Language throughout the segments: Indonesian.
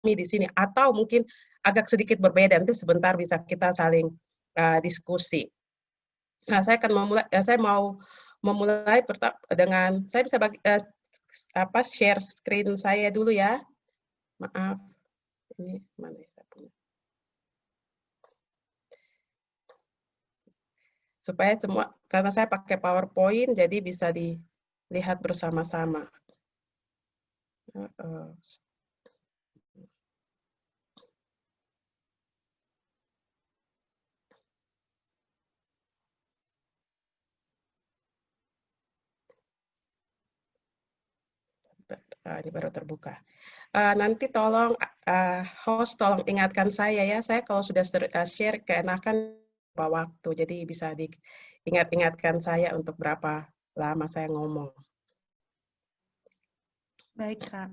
di sini atau mungkin agak sedikit berbeda, nanti sebentar bisa kita saling diskusi. Nah, saya mau memulai dengan saya bisa share screen saya dulu ya. Maaf, ini mana ya saya punya. Supaya semua, karena saya pakai PowerPoint, jadi bisa dilihat bersama-sama. Ini baru terbuka. Nanti tolong host tolong ingatkan saya ya. Saya kalau sudah share keenakan waktu, jadi bisa diingat-ingatkan saya untuk berapa lama saya ngomong. Baik, Kak.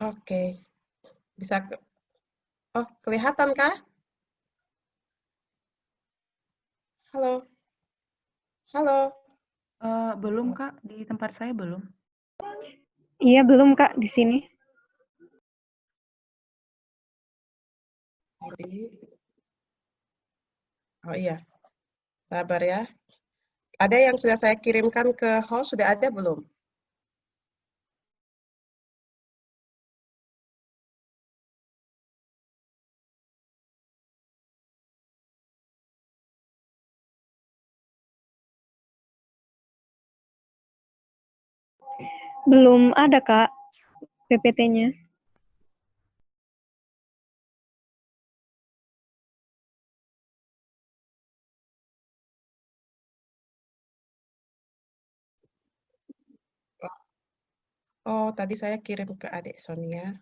Oke. Bisa kelihatan kah? Halo. Halo. Belum, Kak. Di tempat saya belum. Iya, belum, Kak, di sini. Oh iya. Sabar ya. Ada yang sudah saya kirimkan ke host, sudah ada belum? Belum ada, Kak, PPT-nya. Oh, tadi saya kirim ke adik Sonia.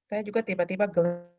Saya juga tiba-tiba gelap.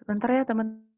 Sebentar ya, teman.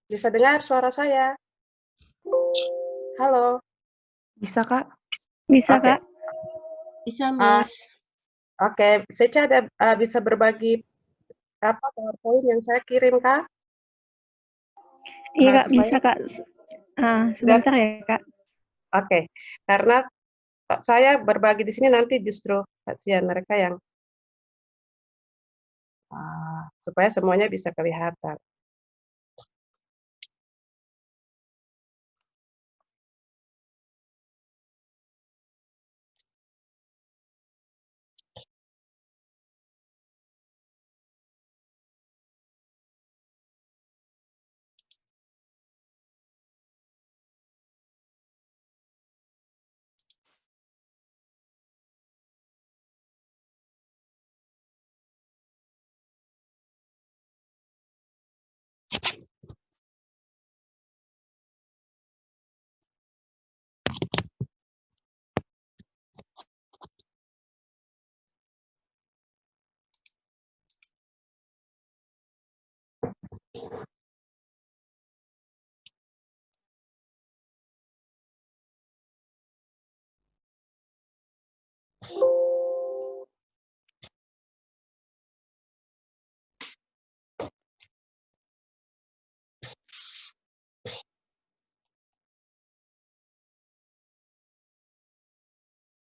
Bisa dengar suara saya? Halo. Bisa, Kak? Bisa, Oke. Kak. Bisa, Miss. Oke, Seca bisa berbagi PowerPoint yang saya kirim, Kak? Iya, Kak, supaya- bisa, Kak. Sebentar ya, Kak. Oke, karena saya berbagi di sini nanti justru kasihan mereka yang supaya semuanya bisa kelihatan.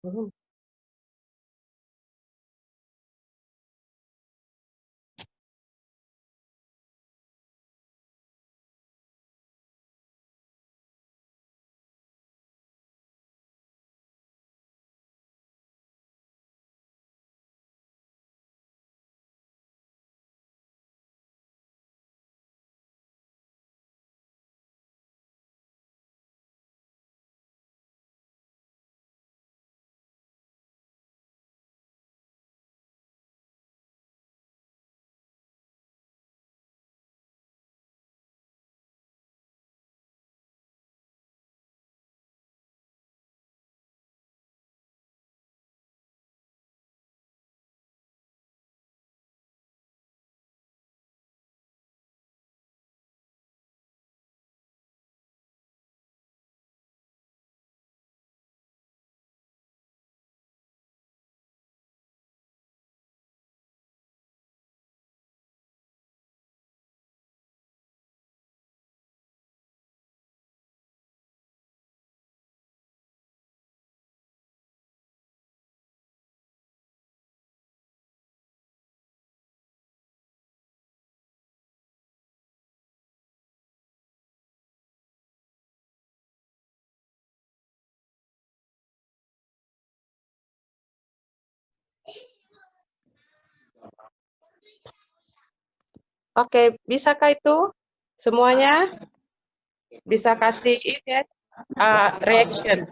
Mhm. Oke, bisakah itu semuanya? Bisa kasih ini ya, reaction.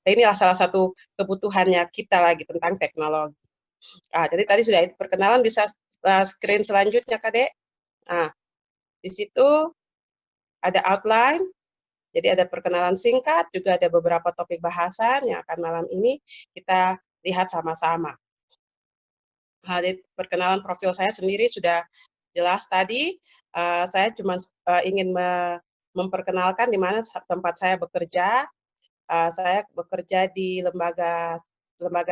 Inilah salah satu kebutuhannya kita lagi tentang teknologi. Jadi tadi sudah perkenalan, bisa screen selanjutnya, Kadek. Di situ ada outline, jadi ada perkenalan singkat, juga ada beberapa topik bahasan yang akan malam ini kita lihat sama-sama. Di perkenalan profil saya sendiri sudah jelas tadi. Saya cuma ingin memperkenalkan di mana tempat saya bekerja. Saya bekerja di lembaga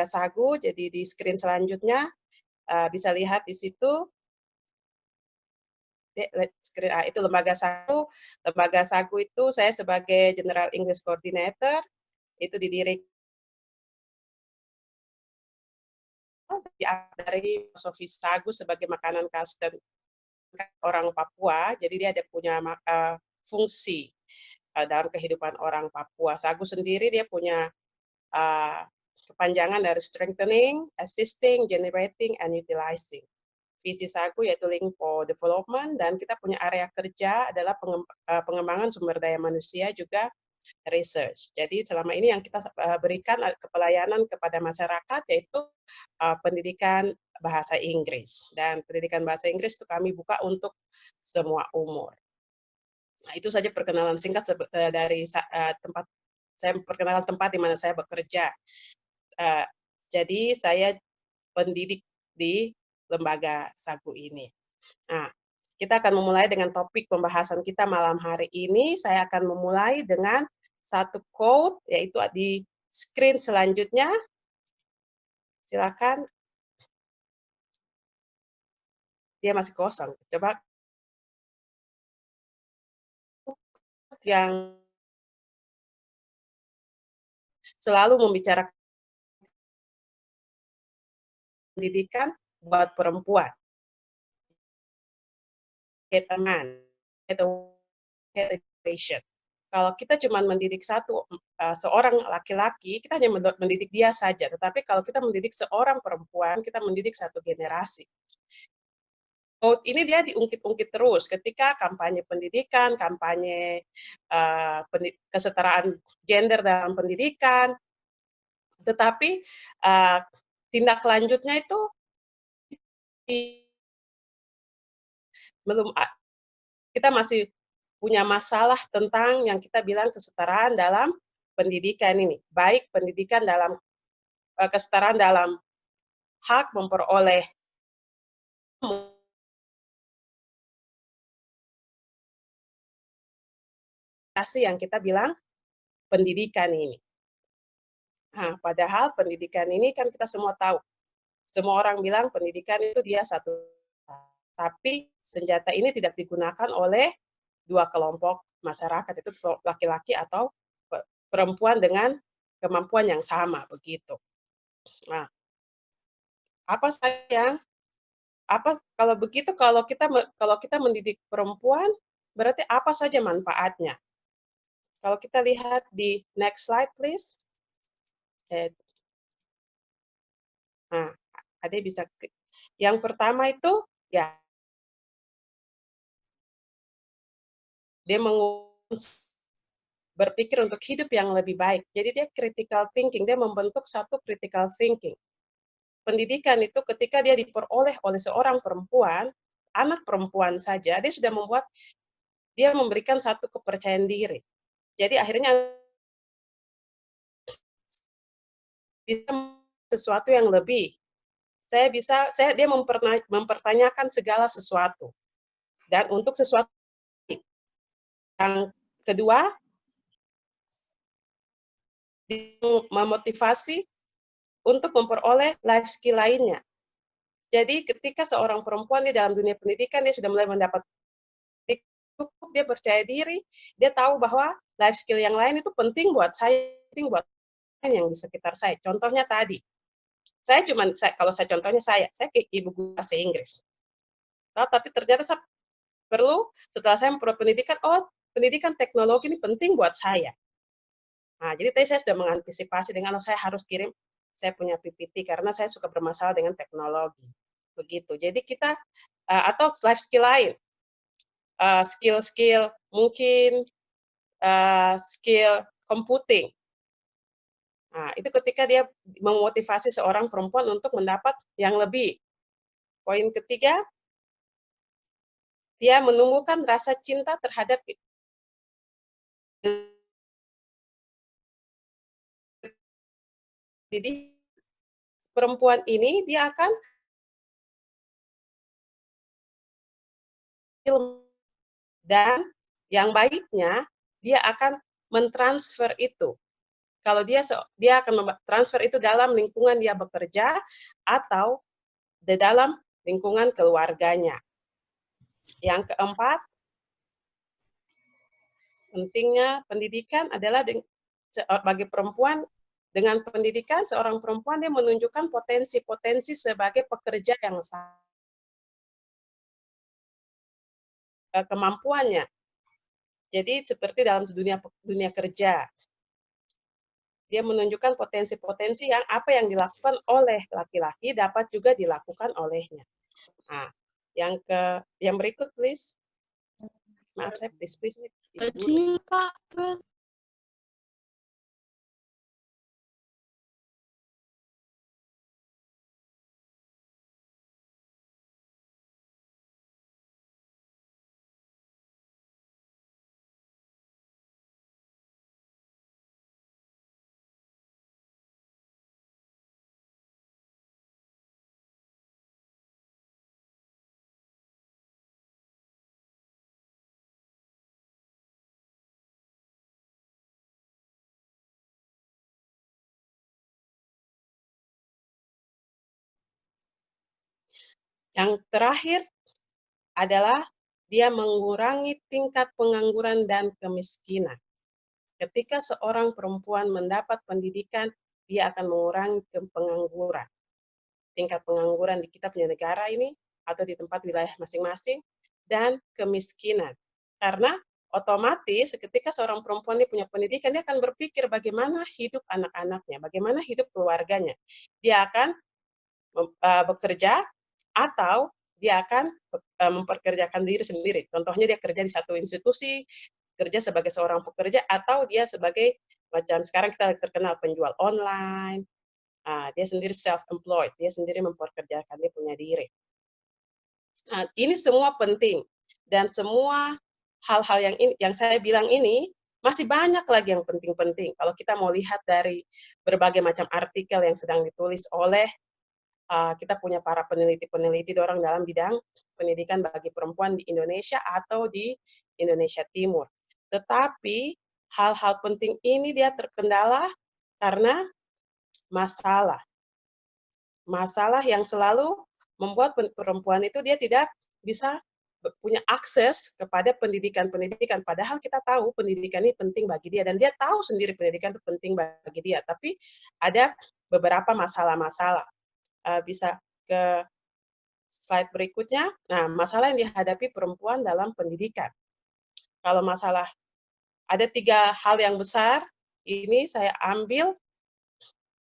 Sagu, jadi di screen selanjutnya bisa lihat di situ. Itu lembaga Sagu. Lembaga Sagu itu saya sebagai General English Coordinator, itu didirikan dari filosofi Sagu sebagai makanan khas dan orang Papua. Jadi dia ada punya fungsi dalam kehidupan orang Papua. Sagu sendiri dia punya kepanjangan dari strengthening, assisting, generating, and utilizing. Visi Sagu yaitu link for development, dan kita punya area kerja adalah pengembangan sumber daya manusia, juga research. Jadi selama ini yang kita berikan pelayanan kepada masyarakat yaitu pendidikan bahasa Inggris. Dan pendidikan bahasa Inggris itu kami buka untuk semua umur. Nah, itu saja perkenalan singkat dari tempat saya, perkenalan tempat di mana saya bekerja. Jadi saya pendidik di lembaga Sagu ini. Nah, kita akan memulai dengan topik pembahasan kita malam hari ini. Saya akan memulai dengan satu quote, yaitu di screen selanjutnya. Silakan. Dia masih kosong. Coba yang selalu membicarakan pendidikan buat perempuan. Teman, education. Kalau kita cuma mendidik seorang laki-laki, kita hanya mendidik dia saja. Tetapi kalau kita mendidik seorang perempuan, kita mendidik satu generasi. Ini dia diungkit-ungkit terus ketika kampanye pendidikan, kampanye kesetaraan gender dalam pendidikan. Tetapi tindak lanjutnya itu belum, kita masih punya masalah tentang yang kita bilang kesetaraan dalam pendidikan ini, baik pendidikan dalam kesetaraan dalam hak memperoleh yang kita bilang pendidikan ini. Nah, padahal pendidikan ini kan kita semua tahu, semua orang bilang pendidikan itu dia satu, tapi senjata ini tidak digunakan oleh dua kelompok masyarakat, itu laki-laki atau perempuan dengan kemampuan yang sama, begitu. Nah, kalau begitu, kalau kita mendidik perempuan, berarti apa saja manfaatnya? Kalau kita lihat di next slide, please. Nah, Ade bisa. Yang pertama itu, ya, dia berpikir untuk hidup yang lebih baik. Jadi dia critical thinking, dia membentuk satu critical thinking. Pendidikan itu ketika dia diperoleh oleh seorang perempuan, anak perempuan saja, dia memberikan satu kepercayaan diri. Jadi akhirnya bisa sesuatu yang lebih. Dia mempertanyakan segala sesuatu. Dan untuk sesuatu yang kedua, memotivasi untuk memperoleh life skill lainnya. Jadi ketika seorang perempuan di dalam dunia pendidikan, dia sudah mulai mendapat cukup, dia percaya diri, dia tahu bahwa life skill yang lain itu penting buat saya, penting buat yang di sekitar saya. Contohnya tadi, kalau saya contohnya saya ke ibu guru bahasa Inggris. Tapi ternyata saya perlu, setelah saya memperoleh pendidikan, pendidikan teknologi ini penting buat saya. Nah, jadi tadi saya sudah mengantisipasi dengan saya harus kirim, saya punya PPT karena saya suka bermasalah dengan teknologi. Begitu. Jadi kita, atau life skill lain, skill-skill mungkin skill computing. Nah, itu ketika dia memotivasi seorang perempuan untuk mendapat yang lebih. Poin ketiga, dia menumbuhkan rasa cinta terhadap jadi perempuan ini dia akan dan yang baiknya dia akan mentransfer itu. Kalau dia akan transfer itu dalam lingkungan dia bekerja atau di dalam lingkungan keluarganya. Yang keempat, pentingnya pendidikan adalah bagi perempuan, dengan pendidikan seorang perempuan dia menunjukkan potensi-potensi sebagai pekerja yang kemampuannya. Jadi seperti dalam dunia kerja, dia menunjukkan potensi-potensi yang apa yang dilakukan oleh laki-laki dapat juga dilakukan olehnya. Nah, yang berikut, please. Maaf, saya please. Kecil, Pak. Yang terakhir adalah dia mengurangi tingkat pengangguran dan kemiskinan. Ketika seorang perempuan mendapat pendidikan, dia akan mengurangi pengangguran. tingkat pengangguran di kita punya negara ini atau di tempat wilayah masing-masing, dan kemiskinan. Karena otomatis ketika seorang perempuan ini punya pendidikan, dia akan berpikir bagaimana hidup anak-anaknya, bagaimana hidup keluarganya. Dia akan bekerja atau dia akan memperkerjakan diri sendiri. Contohnya dia kerja di satu institusi, kerja sebagai seorang pekerja, atau dia sebagai macam sekarang kita terkenal penjual online, dia sendiri self-employed, dia sendiri memperkerjakan dia punya diri. Nah, ini semua penting, dan semua hal-hal yang saya bilang ini masih banyak lagi yang penting-penting. Kalau kita mau lihat dari berbagai macam artikel yang sedang ditulis oleh kita punya para peneliti-peneliti dorang dalam bidang pendidikan bagi perempuan di Indonesia atau di Indonesia Timur. Tetapi hal-hal penting ini dia terkendala karena masalah. Masalah yang selalu membuat perempuan itu dia tidak bisa punya akses kepada pendidikan-pendidikan. Padahal kita tahu pendidikan ini penting bagi dia, dan dia tahu sendiri pendidikan itu penting bagi dia. Tapi ada beberapa masalah-masalah. Bisa ke slide berikutnya. Nah, masalah yang dihadapi perempuan dalam pendidikan. Kalau masalah, ada 3 hal yang besar, ini saya ambil,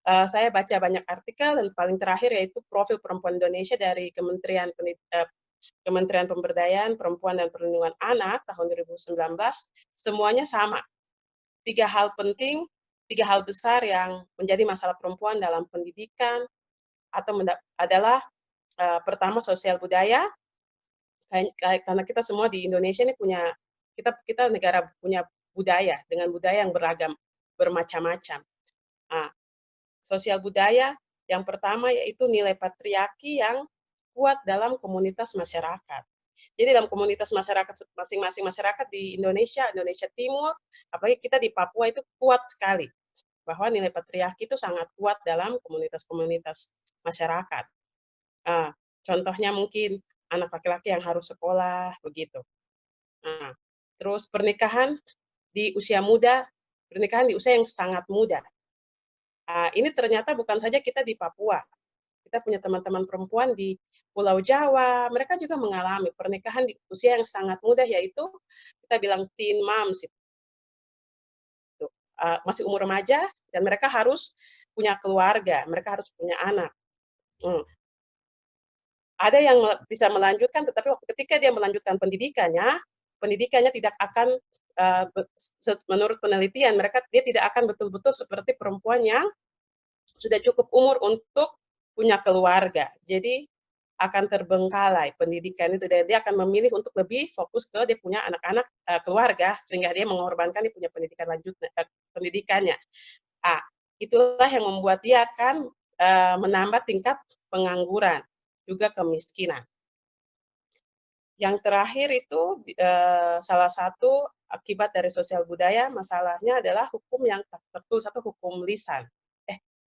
saya baca banyak artikel, dan paling terakhir yaitu Profil Perempuan Indonesia dari Kementerian Pemberdayaan Perempuan dan Perlindungan Anak tahun 2019, semuanya sama. 3 hal penting, 3 hal besar yang menjadi masalah perempuan dalam pendidikan, atau adalah pertama sosial budaya, karena kita semua di Indonesia ini punya, kita negara punya budaya, dengan budaya yang beragam, bermacam-macam. Nah, sosial budaya yang pertama yaitu nilai patriarki yang kuat dalam komunitas masyarakat. Jadi dalam komunitas masyarakat, masing-masing masyarakat di Indonesia Timur, apalagi kita di Papua itu kuat sekali, bahwa nilai patriarki itu sangat kuat dalam komunitas-komunitas masyarakat. Contohnya mungkin anak laki-laki yang harus sekolah, begitu. Nah, terus pernikahan di usia muda, pernikahan di usia yang sangat muda. Ini ternyata bukan saja kita di Papua, kita punya teman-teman perempuan di Pulau Jawa, mereka juga mengalami pernikahan di usia yang sangat muda, yaitu kita bilang teen moms, masih umur remaja, dan mereka harus punya keluarga, mereka harus punya anak. Ada yang bisa melanjutkan, tetapi ketika dia melanjutkan pendidikannya tidak akan, menurut penelitian dia tidak akan betul-betul seperti perempuan yang sudah cukup umur untuk punya keluarga. Jadi akan terbengkalai pendidikan itu, dan dia akan memilih untuk lebih fokus ke dia punya anak-anak, keluarga, sehingga dia mengorbankan dia punya pendidikannya. Itulah yang membuat dia akan menambah tingkat pengangguran, juga kemiskinan. Yang terakhir itu salah satu akibat dari sosial budaya, masalahnya adalah hukum yang tak tertulis atau hukum lisan.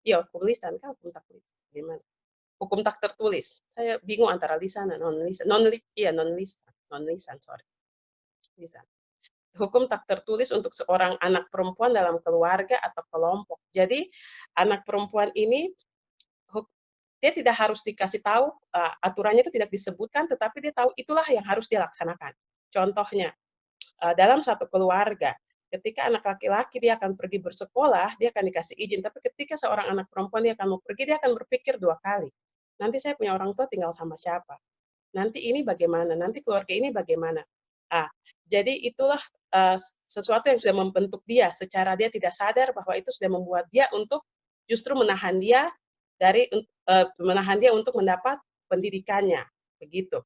Hukum lisan kan hukum tak tertulis. Gimana? Hukum tak tertulis. Saya bingung antara lisan dan non-lisan. Non-lisan, sorry. Lisan. Hukum tak tertulis untuk seorang anak perempuan dalam keluarga atau kelompok. Jadi anak perempuan ini dia tidak harus dikasih tahu, aturannya itu tidak disebutkan, tetapi dia tahu itulah yang harus dia laksanakan. Contohnya, dalam satu keluarga, ketika anak laki-laki dia akan pergi bersekolah, dia akan dikasih izin, tapi ketika seorang anak perempuan dia akan mau pergi, dia akan berpikir 2 kali. Nanti saya punya orang tua tinggal sama siapa? Nanti ini bagaimana? Nanti keluarga ini bagaimana? Jadi itulah sesuatu yang sudah membentuk dia, secara dia tidak sadar bahwa itu sudah membuat dia untuk justru menahan dia untuk mendapat pendidikannya, begitu.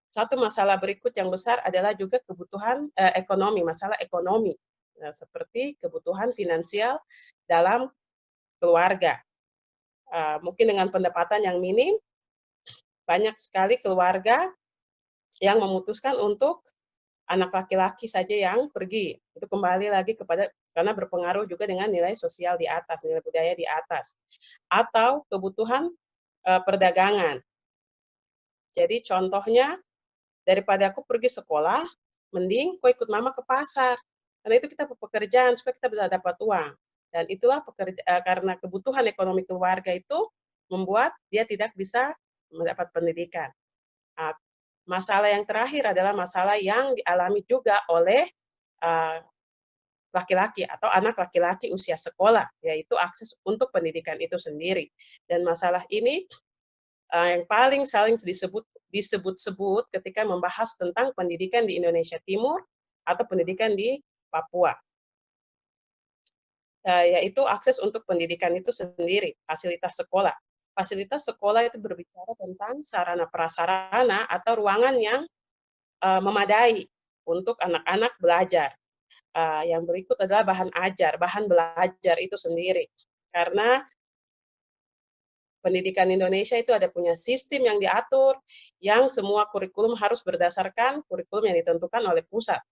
Satu masalah berikut yang besar adalah juga kebutuhan ekonomi, masalah ekonomi, seperti kebutuhan finansial dalam keluarga. Mungkin dengan pendapatan yang minim, banyak sekali keluarga yang memutuskan untuk anak laki-laki saja yang pergi. Itu kembali lagi karena berpengaruh juga dengan nilai sosial di atas, nilai budaya di atas. Atau kebutuhan perdagangan. Jadi contohnya, daripada aku pergi sekolah, mending kau ikut mama ke pasar. Karena itu kita pekerjaan supaya kita bisa dapat uang. Dan itulah karena kebutuhan ekonomi keluarga itu membuat dia tidak bisa mendapat pendidikan. Masalah yang terakhir adalah masalah yang dialami juga oleh laki-laki atau anak laki-laki usia sekolah, yaitu akses untuk pendidikan itu sendiri. Dan masalah ini yang paling sering disebut-sebut ketika membahas tentang pendidikan di Indonesia Timur atau pendidikan di Papua. Yaitu akses untuk pendidikan itu sendiri, fasilitas sekolah. Fasilitas sekolah itu berbicara tentang sarana prasarana atau ruangan yang memadai untuk anak-anak belajar. Yang berikut adalah bahan belajar itu sendiri. Karena pendidikan Indonesia itu ada punya sistem yang diatur, yang semua kurikulum harus berdasarkan kurikulum yang ditentukan oleh pusat.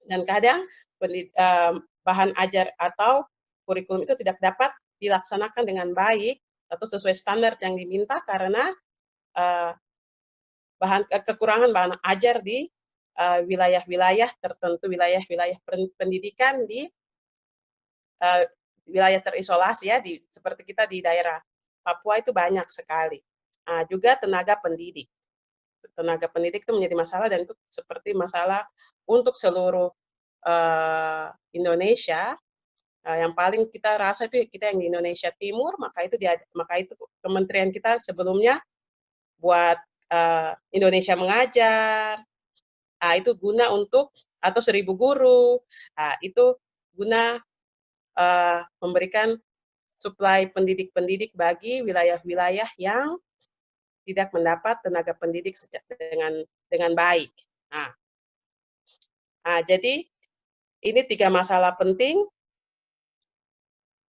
Dan kadang bahan ajar atau kurikulum itu tidak dapat dilaksanakan dengan baik atau sesuai standar yang diminta karena kekurangan bahan ajar di wilayah-wilayah tertentu, wilayah-wilayah pendidikan di wilayah terisolasi ya, seperti kita di daerah Papua itu banyak sekali. Juga tenaga pendidik. Tenaga pendidik itu menjadi masalah dan itu seperti masalah untuk seluruh Indonesia. Yang paling kita rasa itu kita yang di Indonesia Timur, maka itu kementerian kita sebelumnya buat Indonesia Mengajar, itu guna untuk atau 1000 guru, itu guna memberikan suplai pendidik-pendidik bagi wilayah-wilayah yang tidak mendapat tenaga pendidik dengan baik. Jadi ini 3 masalah penting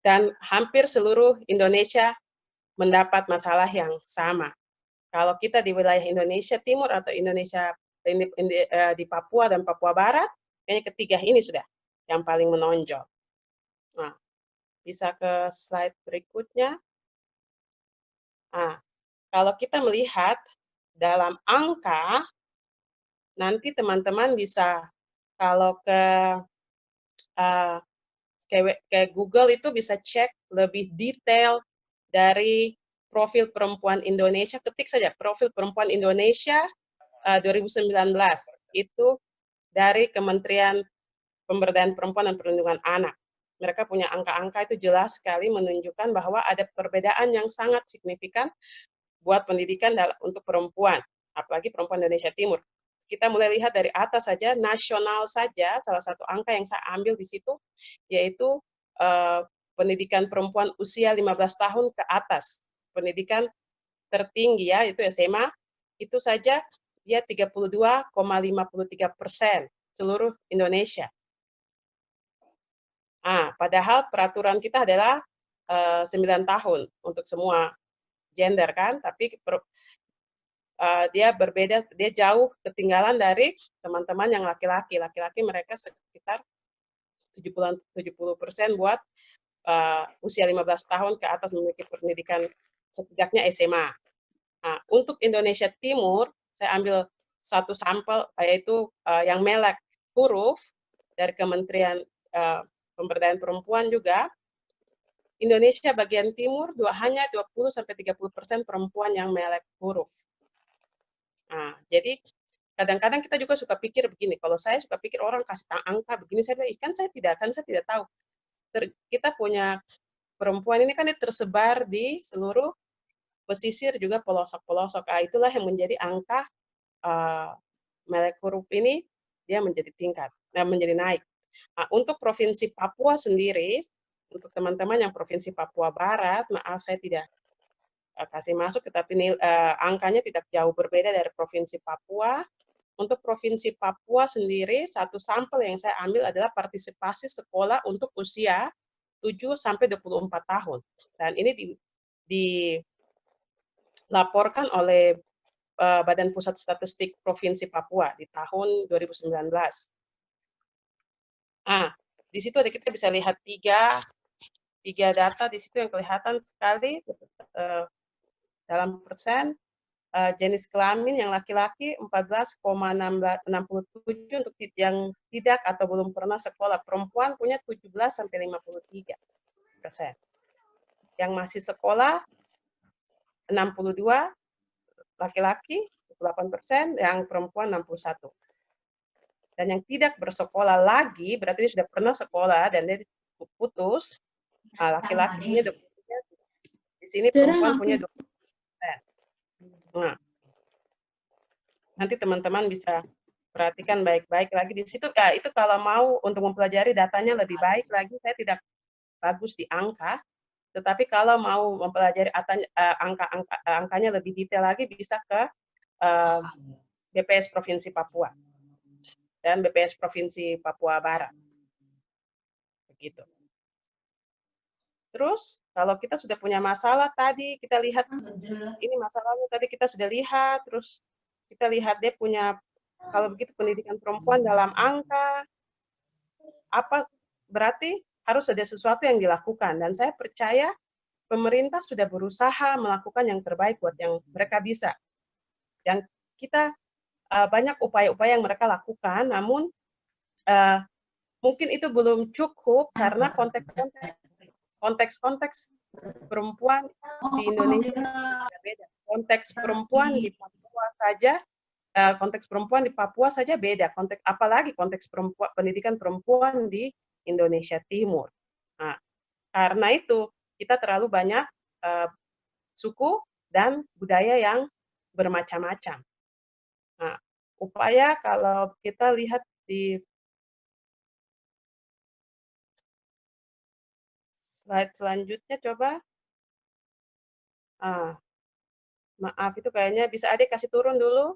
dan hampir seluruh Indonesia mendapat masalah yang sama. Kalau kita di wilayah Indonesia Timur atau Indonesia di Papua dan Papua Barat, kayaknya ketiga ini sudah yang paling menonjol. Bisa ke slide berikutnya. Kalau kita melihat dalam angka, nanti teman-teman bisa kalau ke Google itu bisa cek lebih detail dari profil perempuan Indonesia, ketik saja profil perempuan Indonesia 2019, itu dari Kementerian Pemberdayaan Perempuan dan Perlindungan Anak. Mereka punya angka-angka itu jelas sekali menunjukkan bahwa ada perbedaan yang sangat signifikan buat pendidikan untuk perempuan, apalagi perempuan Indonesia Timur. Kita mulai lihat dari atas saja, nasional saja, salah satu angka yang saya ambil di situ, yaitu pendidikan perempuan usia 15 tahun ke atas. Pendidikan tertinggi ya, itu SMA, itu saja dia 32,53% seluruh Indonesia. Padahal peraturan kita adalah 9 tahun untuk semua gender kan, tapi dia berbeda, dia jauh ketinggalan dari teman-teman yang laki-laki. Laki-laki mereka sekitar 70% buat usia 15 tahun ke atas memiliki pendidikan setidaknya SMA. Untuk Indonesia Timur, saya ambil satu sampel, yaitu yang melek huruf dari Kementerian Pemberdayaan Perempuan juga. Indonesia bagian timur hanya 20-30% perempuan yang melek huruf. Jadi kadang-kadang kita juga suka pikir begini, kalau saya suka pikir orang kasih angka begini, saya bilang, saya tidak tahu. Kita punya perempuan ini kan tersebar di seluruh pesisir juga pelosok-pelosok. Itulah yang menjadi angka melek huruf ini dia menjadi menjadi naik. Untuk Provinsi Papua sendiri, untuk teman-teman yang Provinsi Papua Barat, maaf saya tidak kasih masuk, tetapi angkanya tidak jauh berbeda dari Provinsi Papua. Untuk Provinsi Papua sendiri, satu sampel yang saya ambil adalah partisipasi sekolah untuk usia 7-24 tahun. Dan ini dilaporkan oleh Badan Pusat Statistik Provinsi Papua di tahun 2019. Di situ kita bisa lihat tiga data di situ yang kelihatan sekali dalam persen. Jenis kelamin yang laki-laki 14,67 untuk yang tidak atau belum pernah sekolah. Perempuan punya 17-53%. Yang masih sekolah 62 laki-laki 8%, yang perempuan 61. Dan yang tidak bersekolah lagi, berarti dia sudah pernah sekolah dan dia putus, laki-laki punya 23, di sini perempuan punya 20%. Nah, nanti teman-teman bisa perhatikan baik-baik lagi di situ. Itu kalau mau untuk mempelajari datanya lebih baik lagi, saya tidak bagus di angka, tetapi kalau mau mempelajari angkanya lebih detail lagi, bisa ke BPS Provinsi Papua dan BPS Provinsi Papua Barat. Begitu. Terus, kalau kita sudah punya masalah tadi, kita lihat, ini masalahnya tadi kita sudah lihat, terus kita lihat dia punya, kalau begitu pendidikan perempuan dalam angka, apa berarti harus ada sesuatu yang dilakukan. Dan saya percaya pemerintah sudah berusaha melakukan yang terbaik buat yang mereka bisa. Yang kita banyak upaya-upaya yang mereka lakukan, namun mungkin itu belum cukup karena konteks perempuan di Indonesia beda. Konteks perempuan di Papua saja, konteks perempuan di Papua saja beda. Apalagi konteks pendidikan perempuan di Indonesia Timur. Nah, karena itu kita terlalu banyak suku dan budaya yang bermacam-macam. Nah, upaya kalau kita lihat di slide selanjutnya, coba. Maaf, itu kayaknya bisa Ade kasih turun dulu.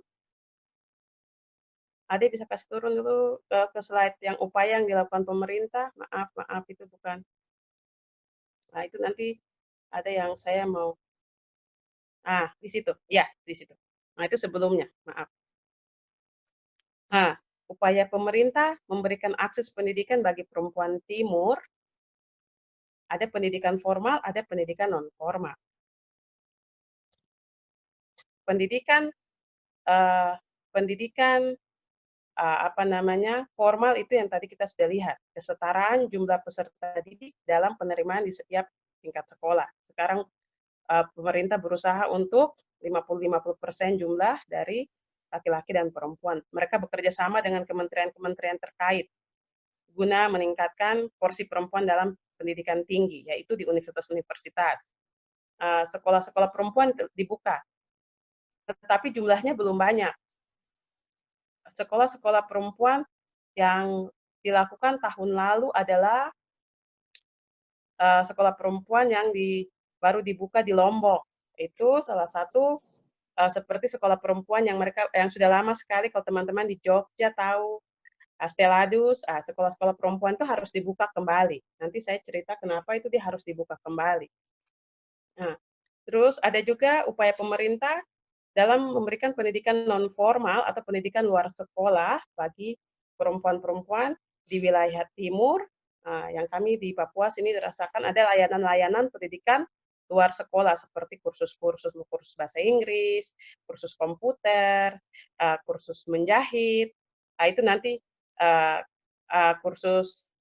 Ade bisa kasih turun dulu ke slide yang upaya yang dilakukan pemerintah. Maaf, itu bukan. Nah, itu nanti ada yang saya mau. Di situ. Ya, di situ. Nah, itu sebelumnya. Maaf. Nah, upaya pemerintah memberikan akses pendidikan bagi perempuan timur, ada pendidikan formal, ada pendidikan non-formal. Pendidikan formal itu yang tadi kita sudah lihat, kesetaraan jumlah peserta didik dalam penerimaan di setiap tingkat sekolah. Sekarang pemerintah berusaha untuk 50-50% jumlah dari laki-laki dan perempuan. Mereka bekerja sama dengan kementerian-kementerian terkait guna meningkatkan porsi perempuan dalam pendidikan tinggi, yaitu di universitas-universitas. Sekolah-sekolah perempuan dibuka, tetapi jumlahnya belum banyak. Sekolah-sekolah perempuan yang dilakukan tahun lalu adalah sekolah perempuan yang baru dibuka di Lombok. Itu salah satu seperti sekolah perempuan yang sudah lama sekali, kalau teman-teman di Jogja tahu Steladus, sekolah-sekolah perempuan itu harus dibuka kembali. Nanti saya cerita kenapa itu dia harus dibuka kembali. Nah, terus ada juga upaya pemerintah dalam memberikan pendidikan non-formal atau pendidikan luar sekolah bagi perempuan-perempuan di wilayah timur, yang kami di Papua sini dirasakan ada layanan-layanan pendidikan luar sekolah seperti kursus bahasa Inggris, kursus komputer, kursus menjahit, itu nanti kursus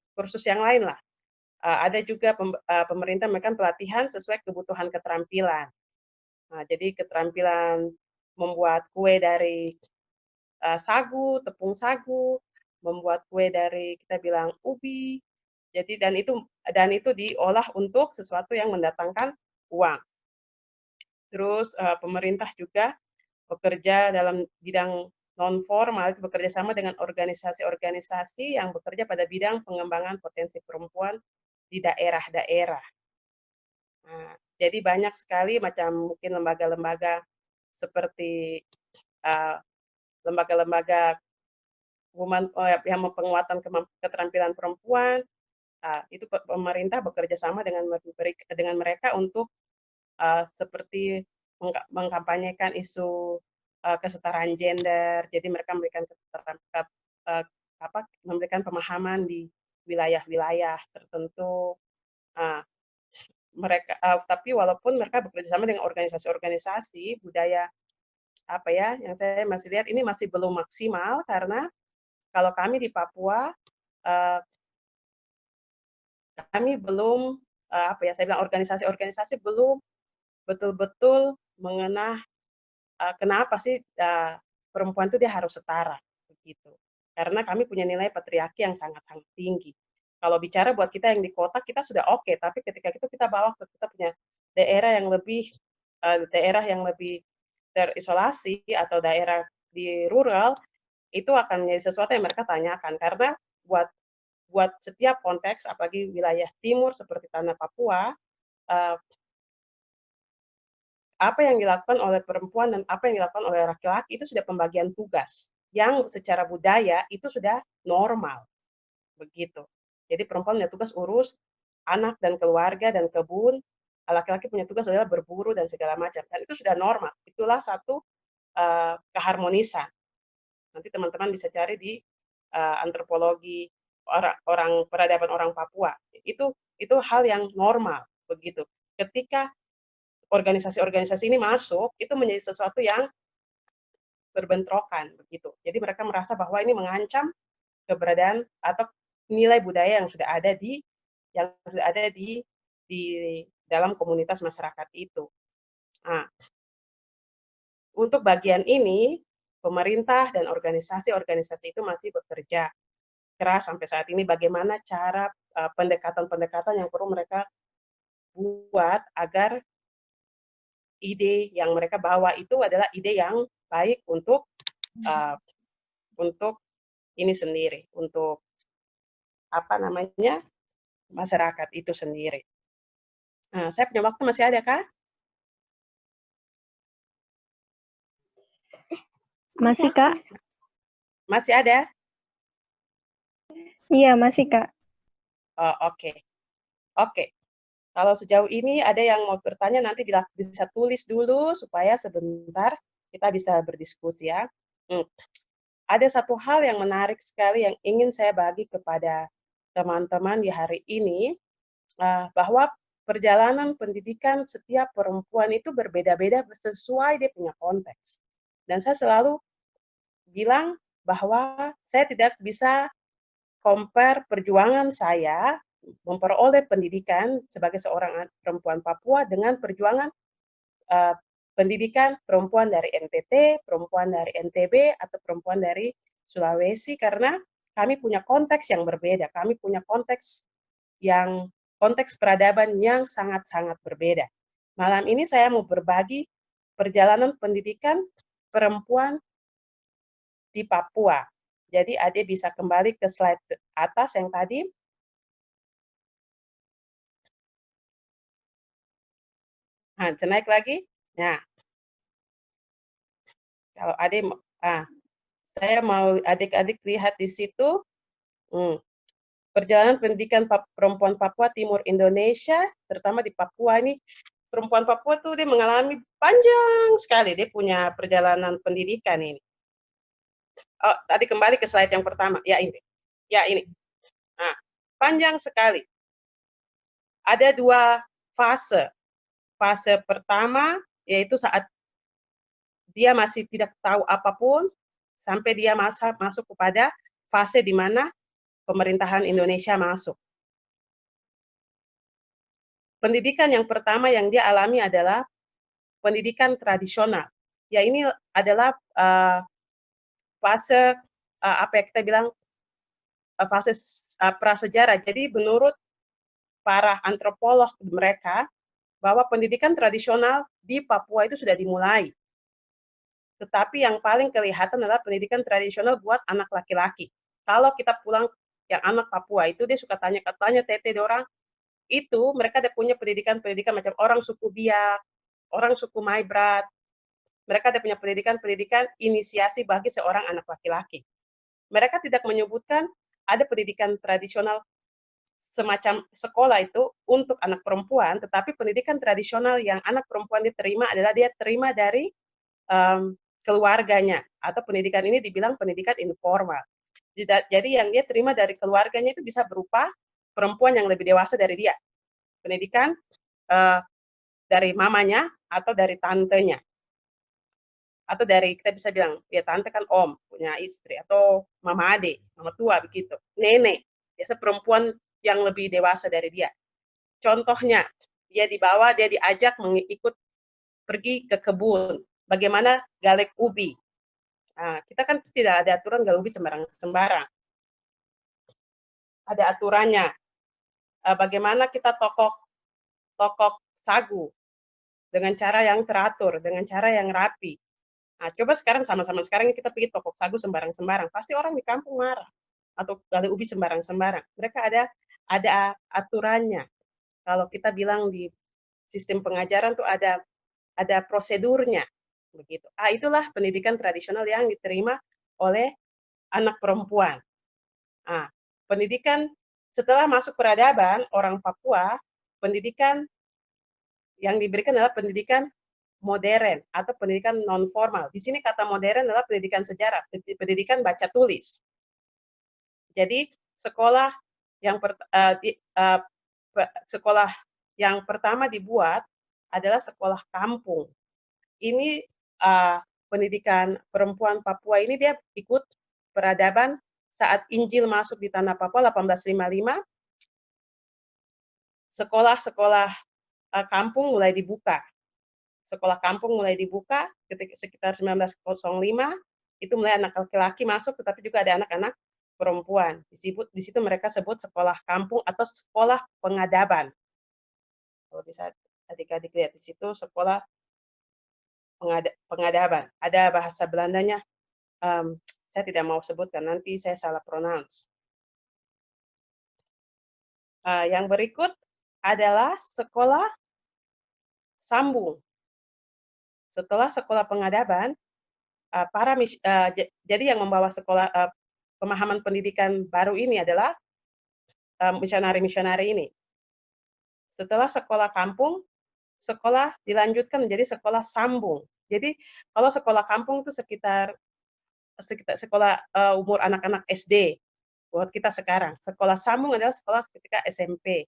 yang lain lah. Ada juga pemerintah memberikan pelatihan sesuai kebutuhan keterampilan. Nah, jadi keterampilan membuat kue dari sagu, tepung sagu, membuat kue dari kita bilang ubi. Jadi dan itu diolah untuk sesuatu yang mendatangkan uang. Terus pemerintah juga bekerja dalam bidang non formal, itu bekerja sama dengan organisasi-organisasi yang bekerja pada bidang pengembangan potensi perempuan di daerah-daerah. Nah, jadi banyak sekali macam mungkin lembaga-lembaga seperti lembaga-lembaga yang penguatan keterampilan perempuan, itu pemerintah bekerja sama dengan mereka untuk seperti mengkampanyekan isu kesetaraan gender. Jadi mereka memberikan pemahaman di wilayah-wilayah tertentu. Tapi walaupun mereka bekerja sama dengan organisasi-organisasi budaya, yang saya masih lihat ini masih belum maksimal karena kalau kami di Papua, kami belum saya bilang organisasi-organisasi belum betul-betul mengenai kenapa sih perempuan itu dia harus setara, begitu. Karena kami punya nilai patriarki yang sangat-sangat tinggi. Kalau bicara buat kita yang di kota, kita sudah oke, tapi ketika itu kita bawa ke kita punya daerah yang lebih terisolasi atau daerah di rural, itu akan menjadi sesuatu yang mereka tanyakan. Karena buat buat setiap konteks, apalagi wilayah timur seperti tanah Papua, apa yang dilakukan oleh perempuan dan apa yang dilakukan oleh laki-laki itu sudah pembagian tugas yang secara budaya itu sudah normal, begitu. Jadi perempuan punya tugas urus anak dan keluarga dan kebun, laki-laki punya tugas adalah berburu dan segala macam, dan itu sudah normal. Itulah satu keharmonisan. Nanti teman-teman bisa cari di antropologi orang peradaban orang Papua. Itu hal yang normal, begitu. Ketika organisasi-organisasi ini masuk, itu menjadi sesuatu yang berbentrokan, begitu. Jadi mereka merasa bahwa ini mengancam keberadaan atau nilai budaya yang sudah ada di dalam komunitas masyarakat itu. Nah, untuk bagian ini, pemerintah dan organisasi-organisasi itu masih bekerja keras sampai saat ini bagaimana cara pendekatan-pendekatan yang perlu mereka buat agar ide yang mereka bawa itu adalah ide yang baik untuk ini sendiri, untuk masyarakat itu sendiri. Nah, saya punya waktu masih ada kah? Masih, Kak? Masih ada? Iya, masih, Kak. Oh, oke. Oke. Kalau sejauh ini ada yang mau bertanya, nanti bisa tulis dulu supaya sebentar kita bisa berdiskusi ya. Ada satu hal yang menarik sekali yang ingin saya bagi kepada teman-teman di hari ini, bahwa perjalanan pendidikan setiap perempuan itu berbeda-beda sesuai dia punya konteks. Dan saya selalu bilang bahwa saya tidak bisa compare perjuangan saya memperoleh pendidikan sebagai seorang perempuan Papua dengan perjuangan pendidikan perempuan dari NTT, perempuan dari NTB, atau perempuan dari Sulawesi, karena kami punya konteks yang berbeda, kami punya konteks peradaban yang sangat-sangat berbeda. Malam ini saya mau berbagi perjalanan pendidikan perempuan di Papua. Jadi Ade bisa kembali ke slide atas yang tadi. Nah, naik lagi. Nah, kalau Ade, saya mau adik-adik lihat di situ. Perjalanan pendidikan perempuan Papua Timur Indonesia, terutama di Papua ini, perempuan Papua tuh dia mengalami panjang sekali, dia punya perjalanan pendidikan ini. Oh, tadi kembali ke slide yang pertama, ya ini. Nah, panjang sekali. Ada 2 fase. Fase pertama, yaitu saat dia masih tidak tahu apapun, sampai dia masuk kepada fase di mana pemerintahan Indonesia masuk. Pendidikan yang pertama yang dia alami adalah pendidikan tradisional. Ya, ini adalah fase apa yang kita bilang fase prasejarah. Jadi menurut para antropolog mereka bahwa pendidikan tradisional di Papua itu sudah dimulai. Tetapi yang paling kelihatan adalah pendidikan tradisional buat anak laki-laki. Kalau kita pulang yang anak Papua itu dia suka tanya tete orang itu mereka ada punya pendidikan macam orang suku Biak, orang suku Maibrat. Mereka ada punya pendidikan inisiasi bagi seorang anak laki-laki. Mereka tidak menyebutkan ada pendidikan tradisional semacam sekolah itu untuk anak perempuan, tetapi pendidikan tradisional yang anak perempuan diterima adalah dia terima dari keluarganya, atau pendidikan ini dibilang pendidikan informal. Jadi yang dia terima dari keluarganya itu bisa berupa perempuan yang lebih dewasa dari dia. Pendidikan dari mamanya atau dari tantenya. Atau dari, kita bisa bilang, ya tante kan om, punya istri, atau mama adik, mama tua begitu. Nenek, biasa perempuan yang lebih dewasa dari dia. Contohnya, dia diajak mengikut pergi ke kebun, bagaimana galek ubi. Nah, kita kan tidak ada aturan galek ubi sembarang-sembarang. Ada aturannya. Bagaimana kita tokok sagu dengan cara yang teratur, dengan cara yang rapi. Nah, coba sekarang sama-sama sekarang kita pergi tokok sagu sembarang-sembarang, pasti orang di kampung marah. Atau galek ubi sembarang-sembarang. Mereka ada aturannya. Kalau kita bilang di sistem pengajaran tuh ada prosedurnya, begitu. Itulah pendidikan tradisional yang diterima oleh anak perempuan. Pendidikan setelah masuk peradaban orang Papua, pendidikan yang diberikan adalah pendidikan modern atau pendidikan non formal. Di sini kata modern adalah pendidikan sejarah, pendidikan baca tulis. Jadi sekolah yang pertama dibuat adalah sekolah kampung. Ini pendidikan perempuan Papua ini dia ikut peradaban saat Injil masuk di tanah Papua 1855. Sekolah-sekolah kampung mulai dibuka. Sekolah kampung mulai dibuka ketika sekitar 1905, itu mulai anak laki-laki masuk, tetapi juga ada anak-anak perempuan. Di situ mereka sebut sekolah kampung atau sekolah pengadaban. Kalau bisa adik-adik lihat di situ sekolah pengadaban. Ada bahasa Belandanya, saya tidak mau sebutkan, nanti saya salah pronounce. Yang berikut adalah sekolah sambung. Setelah sekolah pengadaban, jadi yang membawa sekolah pemahaman pendidikan baru ini adalah misionari-misionari ini. Setelah sekolah kampung, sekolah dilanjutkan menjadi sekolah sambung. Jadi kalau sekolah kampung itu sekitar sekolah umur anak-anak SD buat kita sekarang. Sekolah sambung adalah sekolah ketika SMP.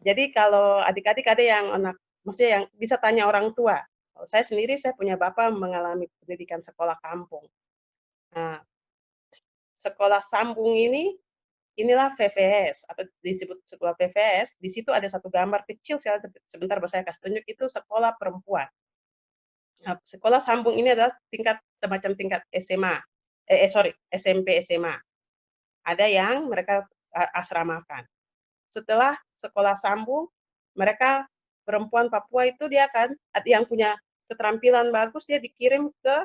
Jadi kalau adik-adik ada yang maksudnya yang bisa tanya orang tua. Kalau saya sendiri, saya punya bapak mengalami pendidikan sekolah kampung. Sekolah sambung inilah VVS atau disebut sekolah VVS. Di situ ada satu gambar kecil, sebentar saya kasih tunjuk, itu sekolah perempuan. Sekolah sambung ini adalah semacam tingkat SMP SMA. Ada yang mereka asramakan. Setelah sekolah sambung, mereka perempuan Papua itu dia kan yang punya keterampilan bagus, dia dikirim ke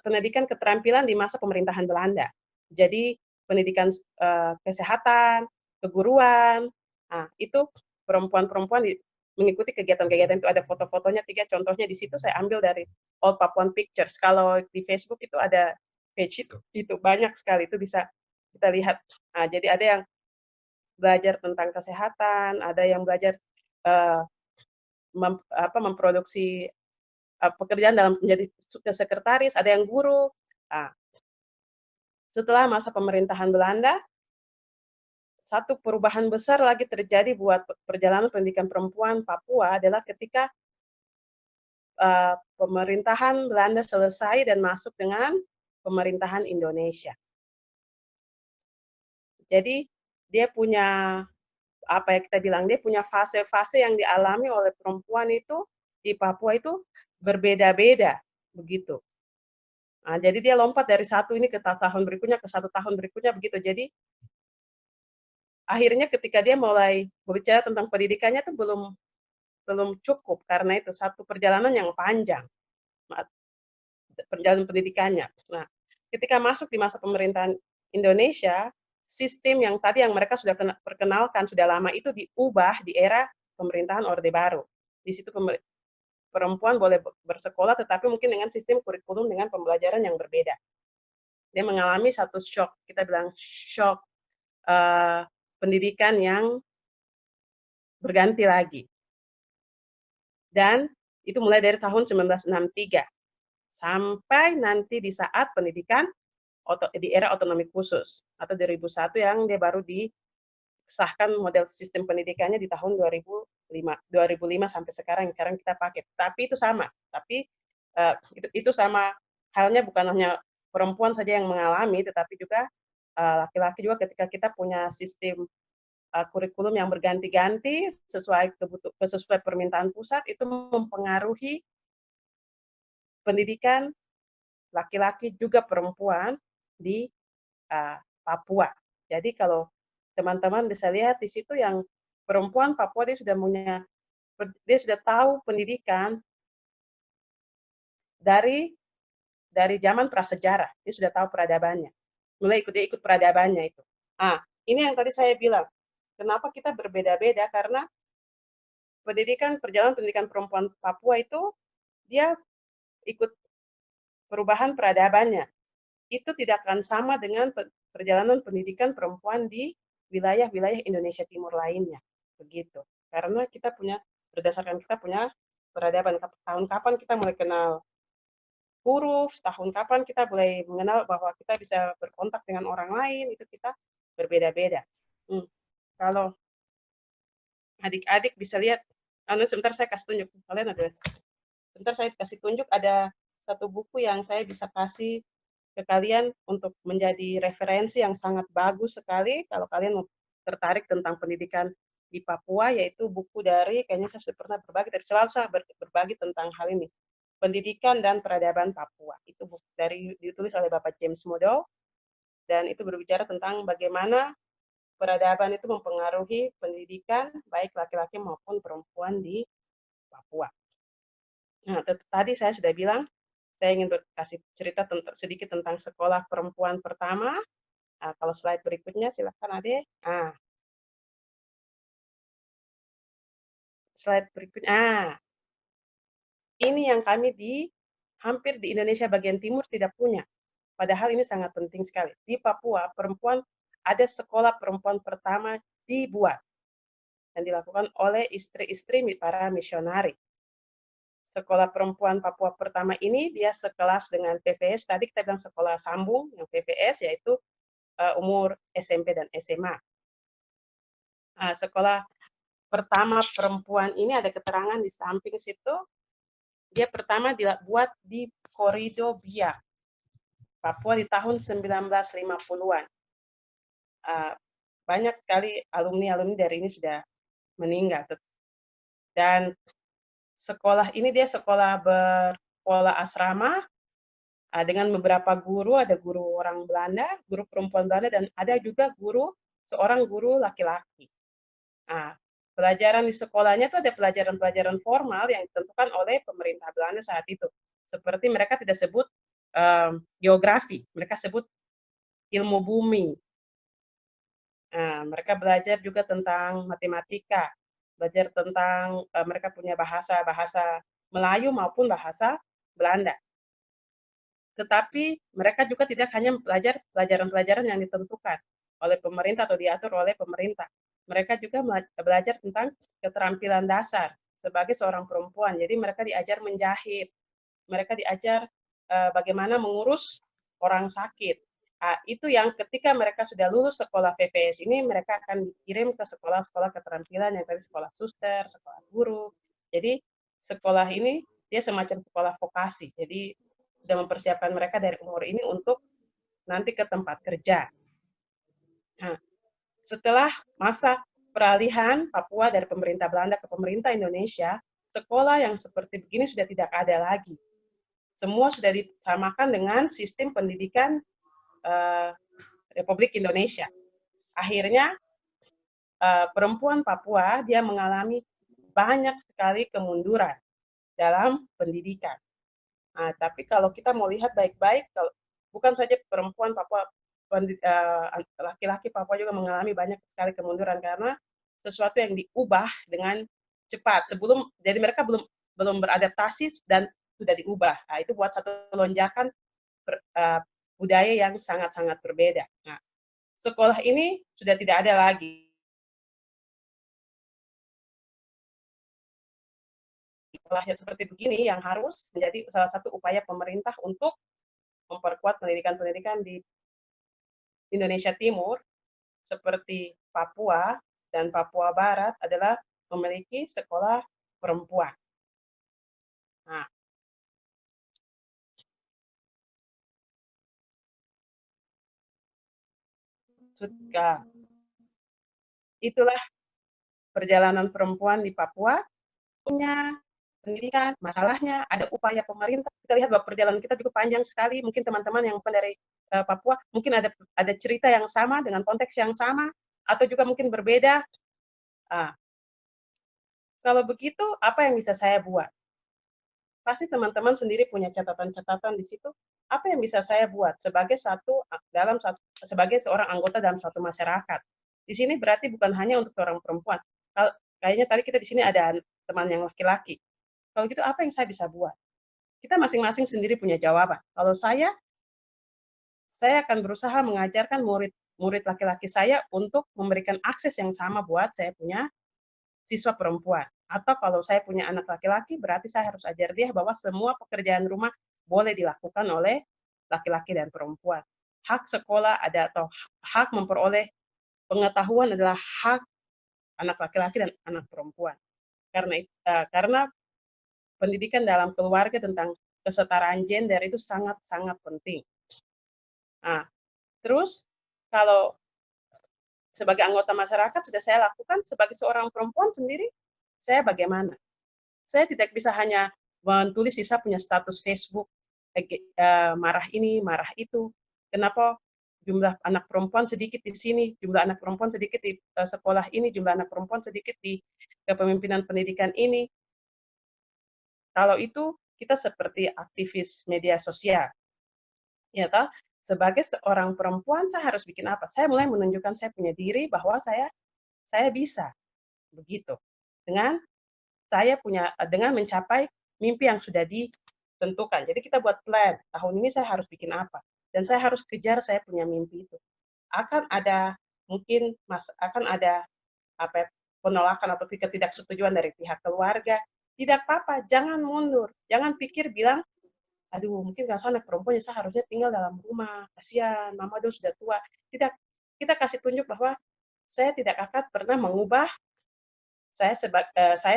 pendidikan keterampilan di masa pemerintahan Belanda. Jadi pendidikan kesehatan, keguruan, itu perempuan-perempuan mengikuti kegiatan-kegiatan itu. Ada foto-fotonya 3 contohnya di situ saya ambil dari Old Papuan Pictures. Kalau di Facebook itu ada page itu banyak sekali, itu bisa kita lihat. Jadi ada yang belajar tentang kesehatan, ada yang belajar memproduksi pekerjaan dalam menjadi sekretaris, ada yang guru. Setelah masa pemerintahan Belanda, satu perubahan besar lagi terjadi buat perjalanan pendidikan perempuan Papua adalah ketika pemerintahan Belanda selesai dan masuk dengan pemerintahan Indonesia. Jadi dia punya dia punya fase-fase yang dialami oleh perempuan itu di Papua itu berbeda-beda begitu. Jadi dia lompat dari satu ini ke tahun berikutnya, ke satu tahun berikutnya begitu. Jadi akhirnya ketika dia mulai berbicara tentang pendidikannya itu belum cukup, karena itu satu perjalanan yang panjang, perjalanan pendidikannya. Nah, ketika masuk di masa pemerintahan Indonesia, sistem yang tadi yang mereka sudah perkenalkan sudah lama itu diubah di era pemerintahan Orde Baru. Di situ perempuan boleh bersekolah, tetapi mungkin dengan sistem kurikulum dengan pembelajaran yang berbeda. Dia mengalami satu shock, kita bilang shock pendidikan yang berganti lagi. Dan itu mulai dari tahun 1963 sampai nanti di saat pendidikan di era otonomi khusus atau 2001 yang dia baru disahkan model sistem pendidikannya di tahun 2005 sampai sekarang kita pakai. Tapi itu sama. Tapi itu sama halnya, bukan hanya perempuan saja yang mengalami, tetapi juga laki-laki juga ketika kita punya sistem kurikulum yang berganti-ganti sesuai permintaan pusat itu mempengaruhi pendidikan laki-laki juga perempuan di Papua. Jadi kalau teman-teman bisa lihat di situ yang perempuan Papua dia sudah tahu pendidikan dari zaman prasejarah, dia sudah tahu peradabannya. Mulai dia ikut peradabannya itu. Ini yang tadi saya bilang, kenapa kita berbeda-beda, karena perjalanan pendidikan perempuan Papua itu, dia ikut perubahan peradabannya. Itu tidak akan sama dengan perjalanan pendidikan perempuan di wilayah-wilayah Indonesia Timur lainnya. Begitu. Karena berdasarkan kita punya peradaban, tahun kapan kita mulai kenal huruf, tahun kapan kita mulai mengenal bahwa kita bisa berkontak dengan orang lain, itu kita berbeda-beda. Kalau adik-adik bisa lihat, sebentar saya kasih tunjuk, kalian ada, sebentar saya kasih tunjuk, ada satu buku yang saya bisa kasih ke kalian untuk menjadi referensi yang sangat bagus sekali, kalau kalian tertarik tentang pendidikan di Papua, yaitu buku dari, kayaknya saya sudah pernah berbagi, selalu saya berbagi tentang hal ini, Pendidikan dan Peradaban Papua. Itu buku ditulis oleh Bapak James Modow, dan itu berbicara tentang bagaimana peradaban itu mempengaruhi pendidikan baik laki-laki maupun perempuan di Papua. Nah, tadi saya sudah bilang, saya ingin kasih cerita sedikit tentang sekolah perempuan pertama. Kalau slide berikutnya, silakan Ade. Slide berikutnya. Ini yang kami hampir di Indonesia bagian timur tidak punya. Padahal ini sangat penting sekali. Di Papua, perempuan ada sekolah perempuan pertama dibuat dan dilakukan oleh istri-istri para misionari. Sekolah perempuan Papua pertama ini dia sekelas dengan PVS. Tadi kita bilang sekolah sambung yang PVS, yaitu umur SMP dan SMA. Sekolah pertama perempuan ini ada keterangan di samping situ. Dia pertama dibuat di Korido Biak, Papua di tahun 1950-an. Banyak sekali alumni-alumni dari ini sudah meninggal. Dan sekolah ini dia sekolah berpola asrama dengan beberapa guru, ada guru orang Belanda, guru perempuan Belanda, dan ada juga seorang guru laki-laki. Pelajaran di sekolahnya itu ada pelajaran-pelajaran formal yang ditentukan oleh pemerintah Belanda saat itu. Seperti mereka tidak sebut geografi, mereka sebut ilmu bumi. Mereka belajar juga tentang matematika, belajar tentang mereka punya bahasa Melayu maupun bahasa Belanda. Tetapi mereka juga tidak hanya belajar pelajaran-pelajaran yang ditentukan oleh pemerintah atau diatur oleh pemerintah. Mereka juga belajar tentang keterampilan dasar sebagai seorang perempuan. Jadi mereka diajar menjahit, mereka diajar bagaimana mengurus orang sakit. Itu yang ketika mereka sudah lulus sekolah PVS ini, mereka akan dikirim ke sekolah-sekolah keterampilan yang tadi sekolah suster, sekolah guru. Jadi sekolah ini dia semacam sekolah vokasi. Jadi sudah mempersiapkan mereka dari umur ini untuk nanti ke tempat kerja. Setelah masa peralihan Papua dari pemerintah Belanda ke pemerintah Indonesia, sekolah yang seperti begini sudah tidak ada lagi. Semua sudah disamakan dengan sistem pendidikan Republik Indonesia. Akhirnya perempuan Papua dia mengalami banyak sekali kemunduran dalam pendidikan. Tapi kalau kita mau lihat baik-baik, bukan saja perempuan Papua, laki-laki Papua juga mengalami banyak sekali kemunduran karena sesuatu yang diubah dengan cepat. Jadi mereka belum beradaptasi dan sudah diubah. Itu buat satu lonjakan budaya yang sangat-sangat berbeda. Sekolah ini sudah tidak ada lagi. Sekolah yang seperti begini yang harus menjadi salah satu upaya pemerintah untuk memperkuat pendidikan-pendidikan di Indonesia Timur, seperti Papua dan Papua Barat adalah memiliki sekolah perempuan. itulah perjalanan perempuan di Papua, punya pendidikan, masalahnya, ada upaya pemerintah. Kita lihat bahwa perjalanan kita juga panjang sekali. Mungkin teman-teman yang bukan dari Papua, mungkin ada cerita yang sama dengan konteks yang sama, atau juga mungkin berbeda. Kalau begitu, apa yang bisa saya buat? Pasti teman-teman sendiri punya catatan-catatan di situ. Apa yang bisa saya buat sebagai sebagai seorang anggota dalam suatu masyarakat? Di sini berarti bukan hanya untuk orang perempuan. Kayaknya tadi kita di sini ada teman yang laki-laki. Kalau gitu, apa yang saya bisa buat? Kita masing-masing sendiri punya jawaban. Kalau saya akan berusaha mengajarkan murid laki-laki saya untuk memberikan akses yang sama buat saya punya siswa perempuan. Atau kalau saya punya anak laki-laki, berarti saya harus ajar dia bahwa semua pekerjaan rumah boleh dilakukan oleh laki-laki dan perempuan. Hak sekolah atau hak memperoleh pengetahuan adalah hak anak laki-laki dan anak perempuan. Karena pendidikan dalam keluarga tentang kesetaraan gender itu sangat-sangat penting. Nah, terus kalau sebagai anggota masyarakat sudah saya lakukan, sebagai seorang perempuan sendiri, saya bagaimana? Saya tidak bisa hanya menulis sisa punya status Facebook, marah ini, marah itu. Kenapa jumlah anak perempuan sedikit di sini, jumlah anak perempuan sedikit di sekolah ini, jumlah anak perempuan sedikit di kepemimpinan pendidikan ini. Kalau itu, kita seperti aktivis media sosial. Ya toh? Sebagai seorang perempuan, saya harus bikin apa? Saya mulai menunjukkan saya punya diri bahwa saya bisa. Begitu. Dengan mencapai mimpi yang sudah ditentukan. Jadi kita buat plan, tahun ini saya harus bikin apa. Dan saya harus kejar saya punya mimpi itu. Akan ada penolakan atau ketidaksetujuan dari pihak keluarga. Tidak apa-apa, jangan mundur. Jangan pikir bilang, aduh mungkin kalau anak perempuan saya harusnya tinggal dalam rumah, kasihan, mama dia sudah tua. Tidak, kita kasih tunjuk bahwa saya tidak akan pernah mengubah saya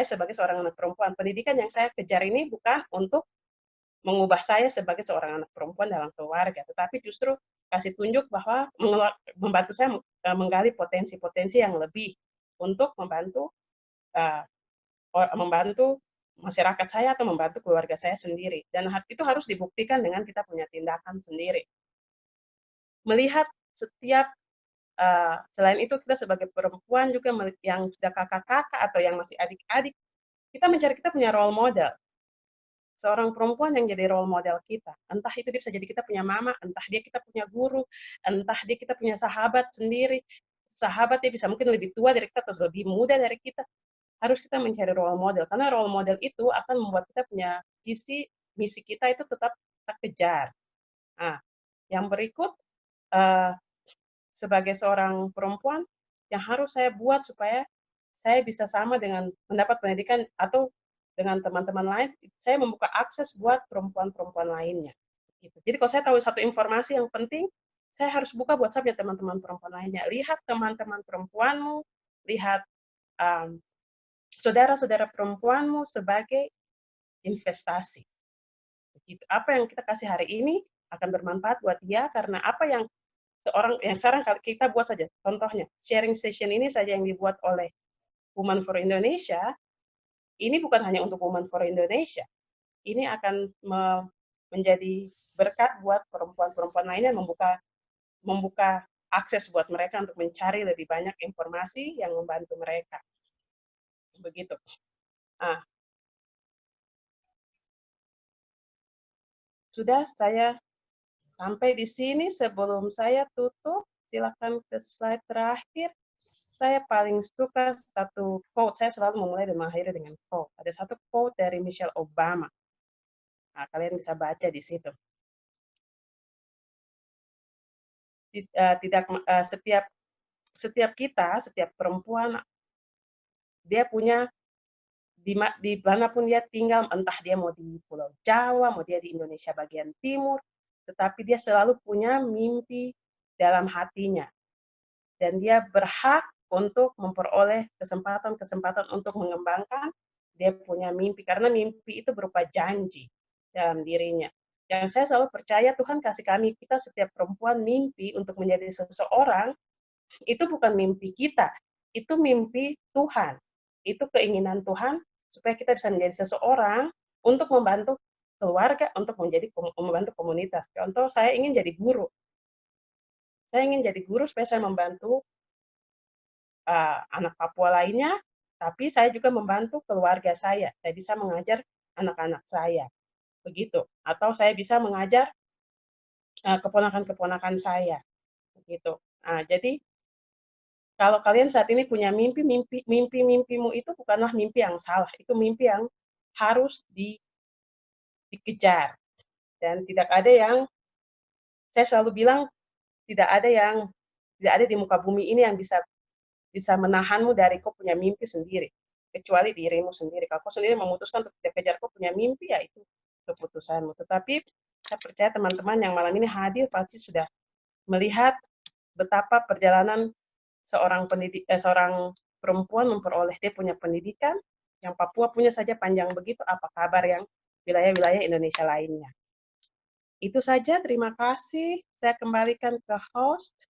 sebagai seorang anak perempuan. Pendidikan yang saya kejar ini bukan untuk mengubah saya sebagai seorang anak perempuan dalam keluarga, tetapi justru kasih tunjuk bahwa membantu saya menggali potensi-potensi yang lebih untuk membantu masyarakat saya atau membantu keluarga saya sendiri. Dan itu harus dibuktikan dengan kita punya tindakan sendiri. Melihat setiap selain itu kita sebagai perempuan juga yang sudah kakak-kakak atau yang masih adik-adik, kita punya role model. Seorang perempuan yang jadi role model kita. Entah itu dia bisa jadi kita punya mama, entah dia kita punya guru, entah dia kita punya sahabat sendiri. Sahabat dia bisa mungkin lebih tua dari kita atau lebih muda dari kita. Harus kita mencari role model, karena role model itu akan membuat kita punya misi kita itu tetap terkejar. Nah, yang berikut, sebagai seorang perempuan, yang harus saya buat supaya saya bisa sama dengan mendapat pendidikan atau dengan teman-teman lain, saya membuka akses buat perempuan-perempuan lainnya. Gitu. Jadi kalau saya tahu satu informasi yang penting, saya harus buka buat saya teman-teman perempuan lainnya. Lihat teman-teman perempuanmu, lihat saudara-saudara perempuanmu sebagai investasi. Begitu. Apa yang kita kasih hari ini akan bermanfaat buat dia, karena apa yang sekarang kita buat saja, contohnya, sharing session ini saja yang dibuat oleh Women for Indonesia, ini bukan hanya untuk Women for Indonesia, ini akan menjadi berkat buat perempuan-perempuan lainnya, membuka akses buat mereka untuk mencari lebih banyak informasi yang membantu mereka. Begitu. Sudah saya sampai di sini. Sebelum saya tutup, silakan ke slide terakhir. Saya paling suka satu quote, saya selalu memulai dan mengakhiri dengan quote. Ada satu quote dari Michelle Obama. Nah, kalian bisa baca di situ. Setiap perempuan, dia punya di manapun dia tinggal, entah dia mau di Pulau Jawa, mau dia di Indonesia bagian timur, tetapi dia selalu punya mimpi dalam hatinya. Dan dia berhak untuk memperoleh kesempatan-kesempatan untuk mengembangkan dia punya mimpi, karena mimpi itu berupa janji dalam dirinya. Yang saya selalu percaya Tuhan kasih kita setiap perempuan mimpi untuk menjadi seseorang, itu bukan mimpi kita, itu mimpi Tuhan. Itu keinginan Tuhan supaya kita bisa menjadi seseorang untuk membantu keluarga, untuk membantu komunitas. Contoh, saya ingin jadi guru. Saya ingin jadi guru supaya saya membantu anak Papua lainnya, tapi saya juga membantu keluarga saya. Saya bisa mengajar anak-anak saya. Begitu. Atau saya bisa mengajar keponakan-keponakan saya. Begitu. Nah, jadi kalau kalian saat ini punya mimpi-mimpimu itu bukanlah mimpi yang salah, itu mimpi yang harus dikejar. Dan tidak ada yang, saya selalu bilang, tidak ada di muka bumi ini yang bisa menahanmu dari kau punya mimpi sendiri, kecuali dirimu sendiri. Kalau kau sendiri memutuskan untuk tidak kejar kau punya mimpi, ya itu keputusanmu. Tetapi saya percaya teman-teman yang malam ini hadir pasti sudah melihat betapa perjalanan seorang perempuan memperoleh dia punya pendidikan, yang Papua punya saja panjang begitu, apa kabar yang wilayah-wilayah Indonesia lainnya. Itu saja, terima kasih. Saya kembalikan ke host.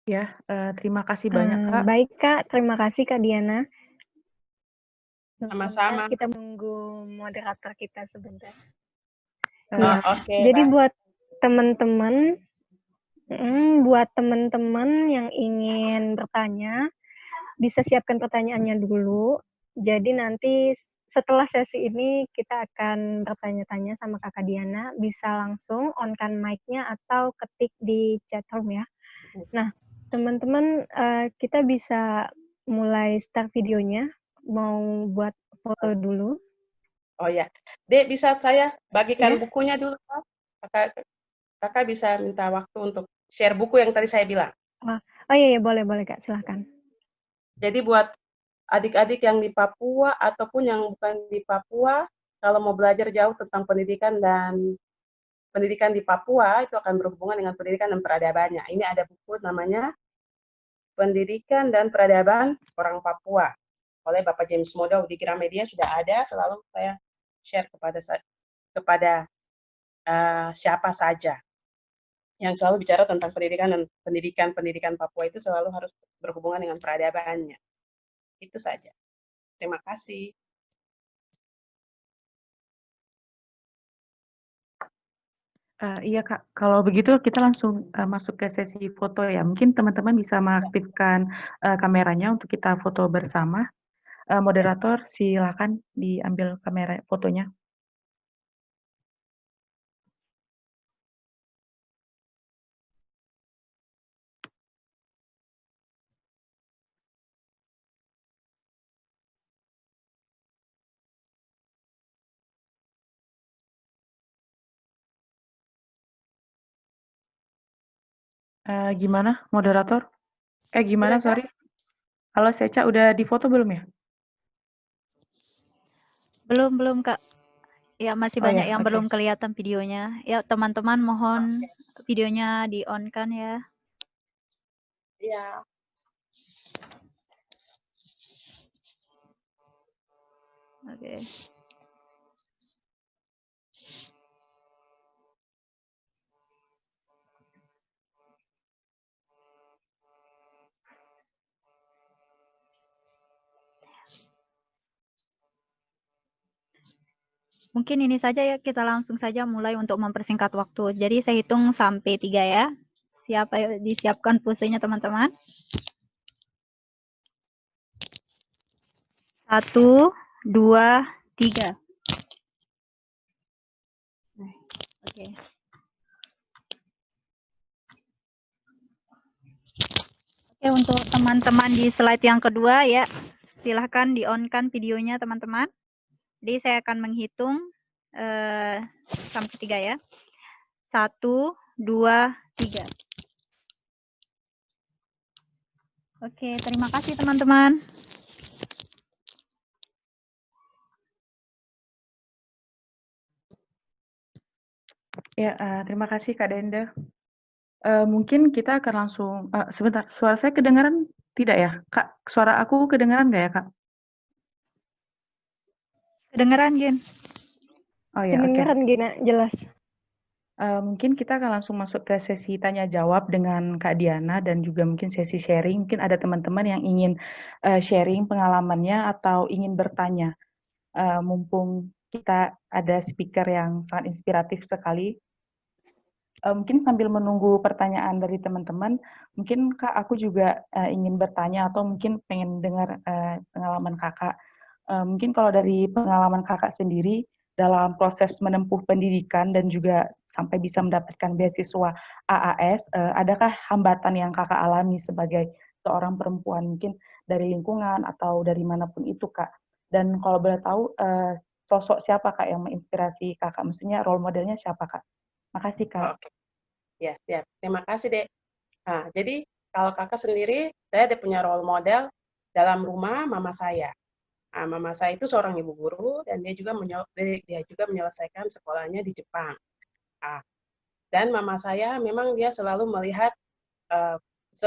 Ya, terima kasih banyak, Kak. Baik, Kak. Terima kasih, Kak Diana. Sama-sama. Kita menunggu moderator kita sebentar. Oke, Jadi baik. buat teman-teman yang ingin bertanya, bisa siapkan pertanyaannya dulu. Jadi nanti setelah sesi ini kita akan bertanya-tanya sama Kakak Diana, bisa langsung on-kan mic-nya atau ketik di chat room ya. Nah, teman-teman, kita bisa mulai start videonya. Mau buat foto dulu. Oh ya, Dek, bisa saya bagikan Ya. bukunya dulu, Kak? Kakak bisa minta waktu untuk share buku yang tadi saya bilang. Oh iya, boleh Kak, silahkan. Jadi buat adik-adik yang di Papua ataupun yang bukan di Papua, kalau mau belajar jauh tentang pendidikan di Papua, itu akan berhubungan dengan pendidikan dan peradabannya. Ini ada buku namanya Pendidikan dan Peradaban Orang Papua oleh Bapak James Modau di Gramedia sudah ada, selalu saya share kepada siapa saja yang selalu bicara tentang pendidikan dan pendidikan Papua itu selalu harus berhubungan dengan peradabannya. Itu saja. Terima kasih. Iya, Kak. Kalau begitu kita langsung masuk ke sesi foto ya. Mungkin teman-teman bisa mengaktifkan kameranya untuk kita foto bersama. Moderator, silakan diambil kamera fotonya. Gimana, moderator? Gimana, Sudah, Kak? sorry. Halo, Seca, udah difoto belum ya? Belum, Kak. Ya, masih Oh banyak ya, yang oke. belum kelihatan videonya. Ya, teman-teman mohon videonya di-on-kan ya. Iya. Oke. Mungkin ini saja ya, kita langsung saja mulai untuk mempersingkat waktu. Jadi saya hitung sampai 3 ya. Siapa disiapkan pusenya teman-teman? 1, 2, 3. Oke. Oke, untuk teman-teman di slide yang kedua ya, silahkan di-on-kan videonya teman-teman. Jadi saya akan menghitung sampai 3 ya. 1, 2, 3. Oke, terima kasih teman-teman. Ya, terima kasih Kak Denda. Mungkin kita akan langsung, sebentar, suara saya kedengaran tidak ya? Kak, suara aku kedengaran nggak ya, Kak? Kedengeran, Jin? Oh ya, oke. Kedengeran Gina, jelas. Mungkin kita akan langsung masuk ke sesi tanya jawab dengan Kak Diana dan juga mungkin sesi sharing. Mungkin ada teman-teman yang ingin sharing pengalamannya atau ingin bertanya. Mumpung kita ada speaker yang sangat inspiratif sekali. Mungkin sambil menunggu pertanyaan dari teman-teman, mungkin Kak aku juga ingin bertanya atau mungkin pengen dengar pengalaman Kakak. Mungkin kalau dari pengalaman Kakak sendiri dalam proses menempuh pendidikan dan juga sampai bisa mendapatkan beasiswa AAS, adakah hambatan yang Kakak alami sebagai seorang perempuan mungkin dari lingkungan atau dari manapun itu Kak? Dan kalau boleh tahu sosok siapa Kak yang menginspirasi Kakak? Maksudnya role modelnya siapa Kak? Makasih Kak. Oke, ya siap. Terima kasih Dek. Nah, jadi kalau kakak sendiri, saya ada punya role model dalam rumah mama saya. Nah, mama saya itu seorang ibu guru dan dia juga menyelesaikan sekolahnya di Jepang. Nah, dan mama saya memang dia selalu melihat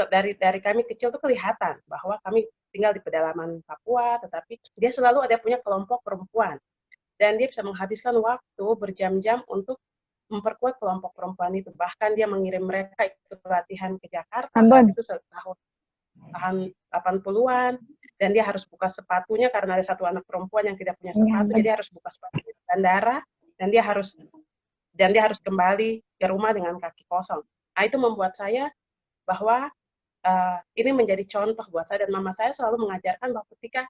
dari kami kecil tuh kelihatan bahwa kami tinggal di pedalaman Papua, tetapi dia selalu ada punya kelompok perempuan dan dia bisa menghabiskan waktu berjam-jam untuk memperkuat kelompok perempuan itu. Bahkan dia mengirim mereka ikut pelatihan ke Jakarta saat itu tahun 80-an, dan dia harus buka sepatunya karena ada satu anak perempuan yang tidak punya sepatu, jadi harus buka sepatu di bandara, dan dia harus kembali ke rumah dengan kaki kosong. Nah, itu membuat saya bahwa ini menjadi contoh buat saya, dan mama saya selalu mengajarkan bahwa ketika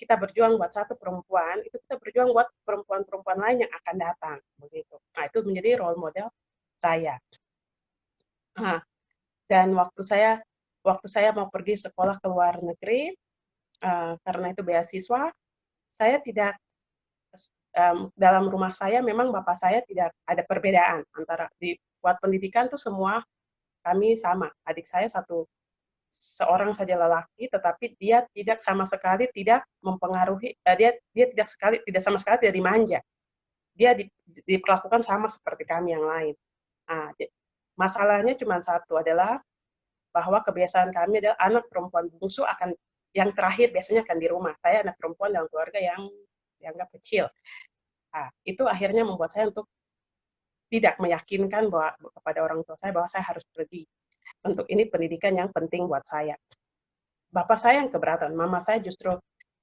kita berjuang buat satu perempuan, itu kita berjuang buat perempuan-perempuan lain yang akan datang, begitu. Nah, itu menjadi role model saya. Nah, dan waktu saya mau pergi sekolah ke luar negeri, karena itu beasiswa, saya tidak dalam rumah saya memang bapak saya tidak ada perbedaan antara buat pendidikan tuh semua kami sama. Adik saya seorang saja lelaki, tetapi dia tidak sama sekali tidak mempengaruhi, dia tidak sama sekali tidak dimanja. Dia diperlakukan sama seperti kami yang lain. Nah, masalahnya cuma satu, adalah bahwa kebiasaan kami adalah anak perempuan bungsu yang terakhir biasanya akan di rumah. Saya anak perempuan dalam keluarga yang dianggap kecil. Nah, itu akhirnya membuat saya untuk tidak meyakinkan kepada orang tua saya bahwa saya harus pergi. Untuk ini pendidikan yang penting buat saya. Bapak saya yang keberatan, mama saya justru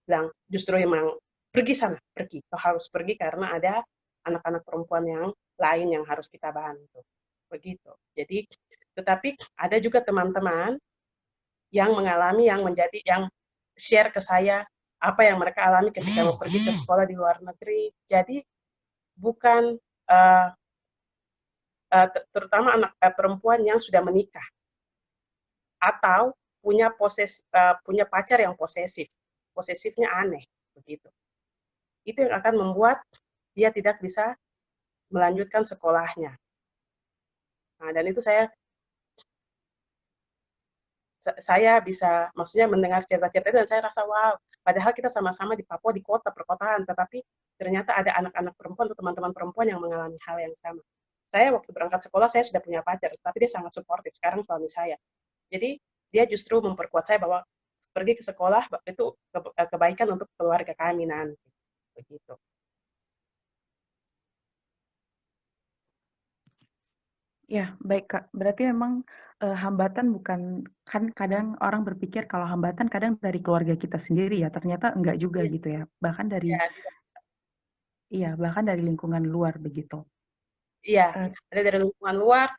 bilang, justru emang pergi sana, pergi. Kau harus pergi karena ada anak-anak perempuan yang lain yang harus kita bantu. Begitu. Jadi, tetapi ada juga teman-teman yang mengalami, yang share ke saya apa yang mereka alami ketika mau pergi ke sekolah di luar negeri. Jadi, bukan terutama anak perempuan yang sudah menikah atau punya pacar yang posesifnya aneh, begitu. Itu yang akan membuat dia tidak bisa melanjutkan sekolahnya. Nah, dan itu saya bisa, maksudnya mendengar cerita-cerita itu, dan saya rasa wow, padahal kita sama-sama di Papua, di kota perkotaan, tetapi ternyata ada anak-anak perempuan atau teman-teman perempuan yang mengalami hal yang sama. Saya waktu berangkat sekolah saya sudah punya pacar, tapi dia sangat suportif. Sekarang suami saya. Jadi dia justru memperkuat saya bahwa pergi ke sekolah itu kebaikan untuk keluarga kami nanti. Begitu. Ya, baik Kak. Berarti memang hambatan bukan, kan kadang orang berpikir kalau hambatan kadang dari keluarga kita sendiri ya, ternyata enggak juga Iya. gitu ya. Bahkan dari bahkan dari lingkungan luar begitu. Iya, ada dari lingkungan luar.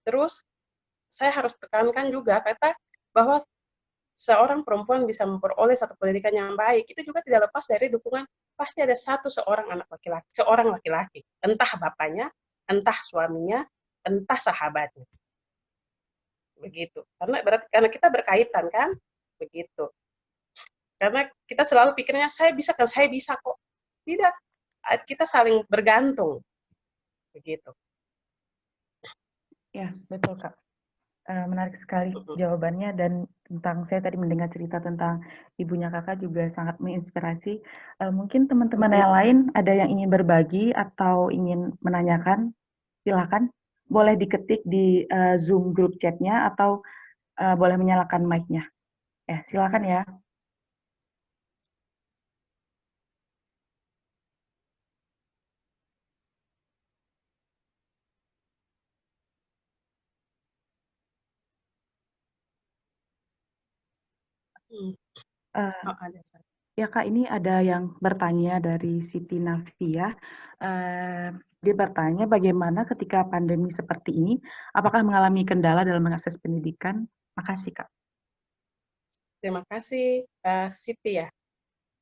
Terus saya harus tekankan juga bahwa seorang perempuan bisa memperoleh satu pendidikan yang baik, itu juga tidak lepas dari dukungan, pasti ada seorang laki-laki, entah bapaknya, entah suaminya, entah sahabatnya. Begitu. Karena kita berkaitan kan? Begitu. Karena kita selalu pikirnya, saya bisa kok. Tidak, kita saling bergantung. Begitu. Ya, betul Kak. Menarik sekali jawabannya, dan tentang saya tadi mendengar cerita tentang ibunya Kakak juga sangat menginspirasi. Mungkin teman-teman yang lain ada yang ingin berbagi atau ingin menanyakan, silakan. Boleh diketik di Zoom group chat-nya atau boleh menyalakan mic-nya. Silakan ya. Hmm. Eh, Oh, ada satu. Ya Kak, ini ada yang bertanya dari Siti Nafia. Dia bertanya bagaimana ketika pandemi seperti ini, apakah mengalami kendala dalam mengakses pendidikan? Makasih Kak. Terima kasih, Siti ya.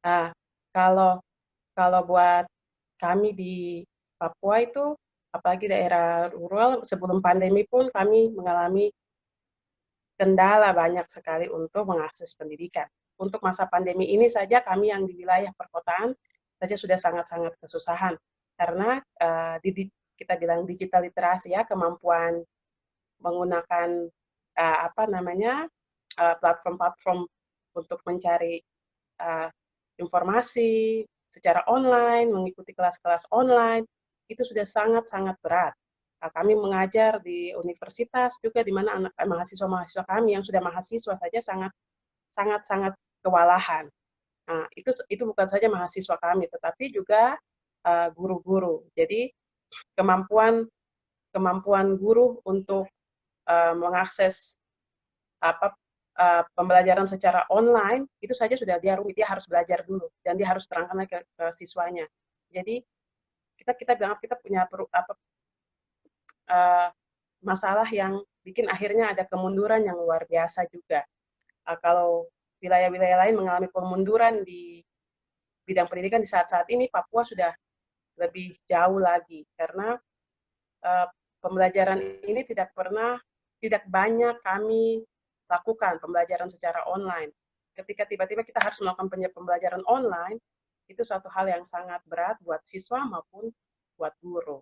Ah, kalau kalau buat kami di Papua itu, apalagi daerah rural, sebelum pandemi pun kami mengalami kendala banyak sekali untuk mengakses pendidikan. Untuk masa pandemi ini saja kami yang di wilayah perkotaan saja sudah sangat-sangat kesusahan karena kita bilang digital literasi ya, kemampuan menggunakan apa namanya platform-platform untuk mencari uh, informasi secara online, mengikuti kelas-kelas online, itu sudah sangat-sangat berat. Kami mengajar di universitas juga di mana mahasiswa-mahasiswa kami yang sudah mahasiswa saja sangat-sangat kewalahan. Nah, itu bukan saja mahasiswa kami, tetapi juga guru-guru. Jadi kemampuan guru untuk mengakses apa pembelajaran secara online itu saja sudah dia rumit, dia harus belajar dulu dan dia harus terangkan ke siswanya. Jadi kita bilang kita punya masalah yang bikin akhirnya ada kemunduran yang luar biasa juga. Kalau wilayah-wilayah lain mengalami kemunduran di bidang pendidikan di saat-saat ini, Papua sudah lebih jauh lagi karena pembelajaran ini tidak banyak kami lakukan pembelajaran secara online. Ketika tiba-tiba kita harus melakukan pembelajaran online, itu suatu hal yang sangat berat buat siswa maupun buat guru.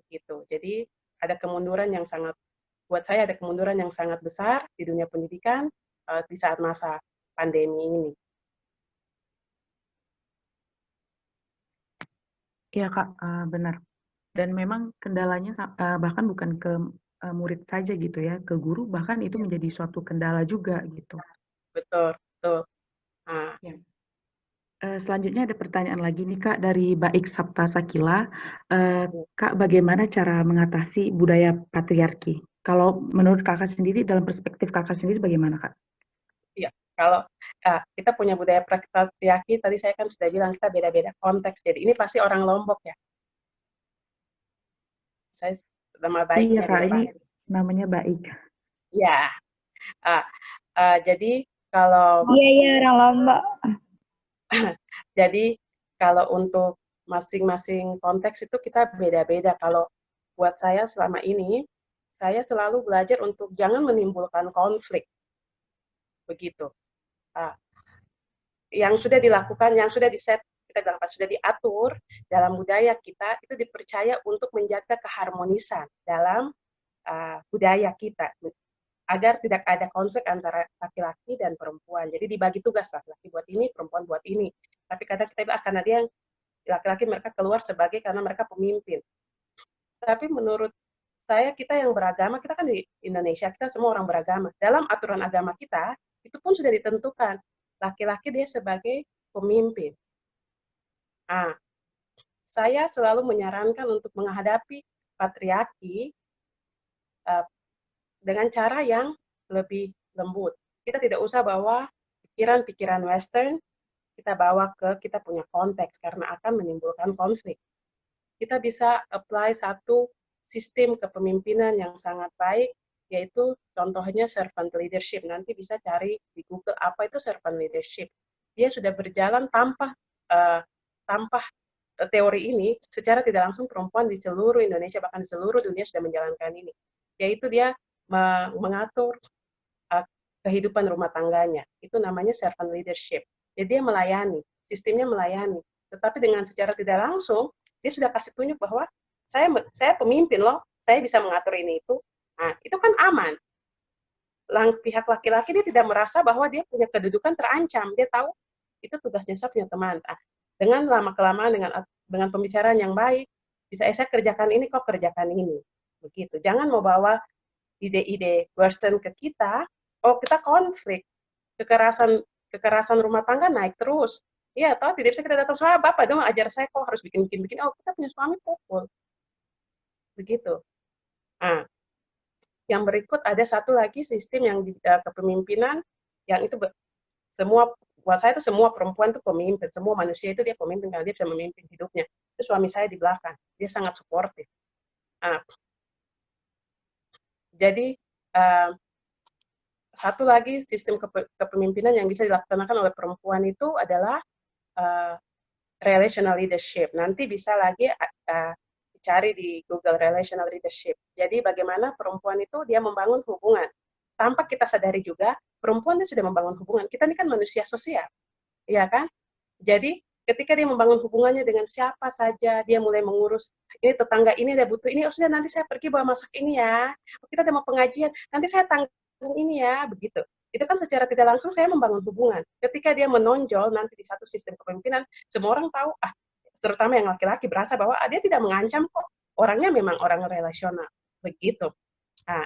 Begitu. Jadi ada kemunduran yang sangat, buat saya ada kemunduran yang sangat besar di dunia pendidikan di saat masa pandemi ini. Iya Kak, benar. Dan memang kendalanya bahkan bukan ke murid saja gitu ya, ke guru bahkan itu menjadi suatu kendala juga gitu. Betul, betul. Nah, Ya. Selanjutnya ada pertanyaan lagi nih Kak dari Baik Sapta Sakila. Kak, bagaimana cara mengatasi budaya patriarki? Kalau menurut Kakak sendiri, dalam perspektif Kakak sendiri bagaimana Kak? iya, kalau kita punya budaya patriarki, tadi saya kan sudah bilang kita beda-beda konteks. Jadi ini pasti orang Lombok ya. Saya nama Iya baiknya di Kak, ini depan. namanya Baik. Ya, jadi kalau Iya, iya, orang Lombok. jadi kalau untuk masing-masing konteks itu kita beda-beda. Kalau buat saya selama ini, saya selalu belajar untuk jangan menimbulkan konflik, begitu. Yang sudah dilakukan, yang sudah diset, kita bilang sudah diatur dalam budaya kita, itu dipercaya untuk menjaga keharmonisan dalam budaya kita, agar tidak ada konflik antara laki-laki dan perempuan. Jadi dibagi tugas, laki-laki buat ini, perempuan buat ini. Tapi kadang kita akan ada yang laki-laki mereka keluar sebagai karena mereka pemimpin. Tapi menurut saya kita yang beragama, kita kan di Indonesia, kita semua orang beragama. Dalam aturan agama kita, itu pun sudah ditentukan. Laki-laki dia sebagai pemimpin. Nah, saya selalu menyarankan untuk menghadapi patriarki dengan cara yang lebih lembut. Kita tidak usah bawa pikiran-pikiran Western, kita bawa ke kita punya konteks, karena akan menimbulkan konflik. Kita bisa apply satu sistem kepemimpinan yang sangat baik, yaitu contohnya servant leadership. Nanti bisa cari di Google apa itu servant leadership. Dia sudah berjalan tanpa teori ini, secara tidak langsung perempuan di seluruh Indonesia, bahkan di seluruh dunia sudah menjalankan ini. Yaitu dia mengatur kehidupan rumah tangganya. Itu namanya servant leadership. Jadi dia melayani, sistemnya melayani. Tetapi dengan secara tidak langsung, dia sudah kasih tunjuk bahwa saya pemimpin loh, saya bisa mengatur ini itu. Nah, itu kan aman. Pihak laki-laki dia tidak merasa bahwa dia punya kedudukan terancam. Dia tahu itu tugasnya saya punya teman. Dengan lama-kelamaan, dengan pembicaraan yang baik, bisa saya kerjakan ini, kok kerjakan ini. Begitu. Jangan mau bawa ide-ide Western ke kita, oh kita konflik, kekerasan rumah tangga naik terus. Iya, tahu tidak bisa kita datang suami bapak dong ajar saya kok harus bikin. Oh kita punya suami pukul, begitu. Nah, yang berikut ada satu lagi sistem yang kepemimpinan yang itu buat saya itu semua perempuan itu pemimpin, semua manusia itu dia pemimpin karena dia bisa memimpin hidupnya. Itu suami saya di belakang, dia sangat suportif. Jadi satu lagi sistem kepemimpinan yang bisa dilaksanakan oleh perempuan itu adalah relational leadership. Nanti bisa lagi cari di Google relational leadership. Jadi bagaimana perempuan itu dia membangun hubungan. Tanpa kita sadari juga, perempuan itu sudah membangun hubungan. Kita ini kan manusia sosial, ya kan? Jadi ketika dia membangun hubungannya dengan siapa saja, dia mulai mengurus, ini tetangga ini ada butuh ini, oh sudah nanti saya pergi bawa masak ini ya, kita ada mau pengajian, nanti saya tanggung ini ya, begitu. Itu kan secara tidak langsung saya membangun hubungan. Ketika dia menonjol nanti di satu sistem kepemimpinan, semua orang tahu, terutama yang laki-laki berasa bahwa dia tidak mengancam kok, orangnya memang orang relasional, begitu.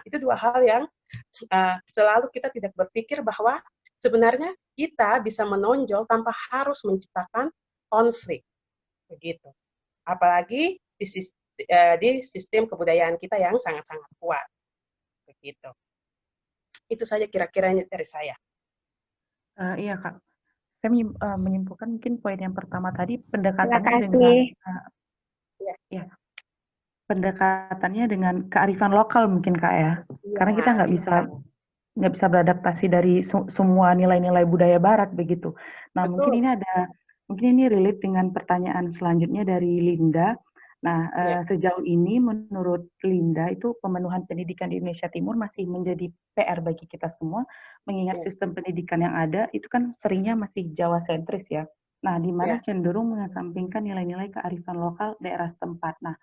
Itu dua hal yang selalu kita tidak berpikir bahwa sebenarnya kita bisa menonjol tanpa harus menciptakan konflik, begitu. Apalagi di sistem kebudayaan kita yang sangat-sangat kuat, begitu. Itu saja kira-kiranya dari saya. Iya Kak, saya menyimpulkan mungkin poin yang pertama tadi pendekatannya dengan pendekatannya dengan kearifan lokal mungkin Kak ya, karena kita nggak bisa beradaptasi dari semua nilai-nilai budaya Barat begitu. Nah, Betul. mungkin ini relate dengan pertanyaan selanjutnya dari Linda. Nah, sejauh ini menurut Linda itu pemenuhan pendidikan di Indonesia Timur masih menjadi PR bagi kita semua, mengingat sistem pendidikan yang ada itu kan seringnya masih Jawa sentris ya. Nah, di mana cenderung mengesampingkan nilai-nilai kearifan lokal daerah setempat. Nah,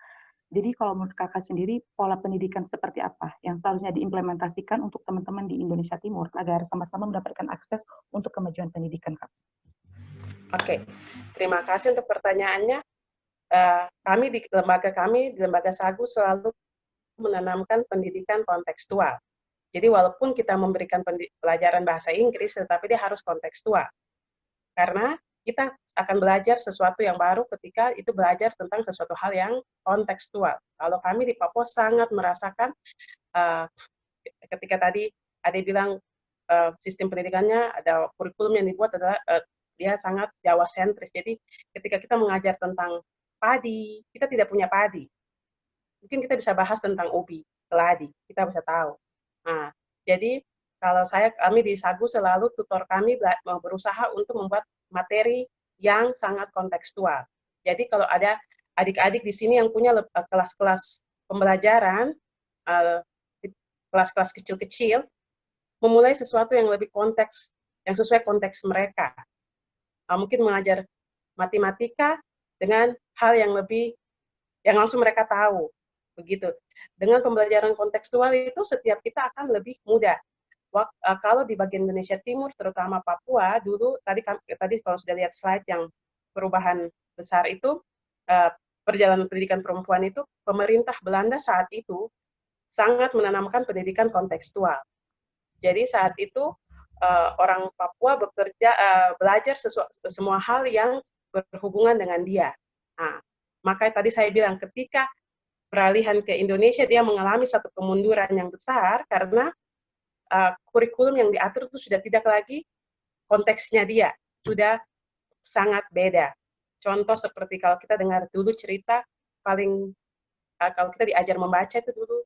jadi kalau menurut Kakak sendiri, pola pendidikan seperti apa yang seharusnya diimplementasikan untuk teman-teman di Indonesia Timur agar sama-sama mendapatkan akses untuk kemajuan pendidikan, Kak? Oke, terima kasih untuk pertanyaannya. Kami di lembaga Sagu selalu menanamkan pendidikan kontekstual. Jadi walaupun kita memberikan pelajaran bahasa Inggris, tetapi dia harus kontekstual. Karena kita akan belajar sesuatu yang baru ketika itu belajar tentang sesuatu hal yang kontekstual. Kalau kami di Papua sangat merasakan, ketika tadi Ade bilang sistem pendidikannya, ada kurikulum yang dibuat adalah dia sangat Jawa sentris. Jadi ketika kita mengajar tentang padi, kita tidak punya padi. Mungkin kita bisa bahas tentang ubi, keladi, kita bisa tahu. Nah, jadi kalau kami di Sagu selalu tutor kami berusaha untuk membuat materi yang sangat kontekstual. Jadi kalau ada adik-adik di sini yang punya kelas-kelas pembelajaran, kelas-kelas kecil-kecil, memulai sesuatu yang lebih yang sesuai konteks mereka. Mungkin mengajar matematika dengan hal yang langsung mereka tahu. Begitu. Dengan pembelajaran kontekstual itu setiap kita akan lebih mudah. Kalau di bagian Indonesia Timur, terutama Papua, dulu tadi kalau sudah lihat slide yang perubahan besar itu, perjalanan pendidikan perempuan itu, pemerintah Belanda saat itu sangat menanamkan pendidikan kontekstual. Jadi saat itu orang Papua belajar semua hal yang berhubungan dengan dia. Nah, makanya tadi saya bilang ketika peralihan ke Indonesia dia mengalami satu kemunduran yang besar karena kurikulum yang diatur itu sudah tidak lagi konteksnya dia, sudah sangat beda. Contoh seperti kalau kita dengar dulu cerita kalau kita diajar membaca itu dulu,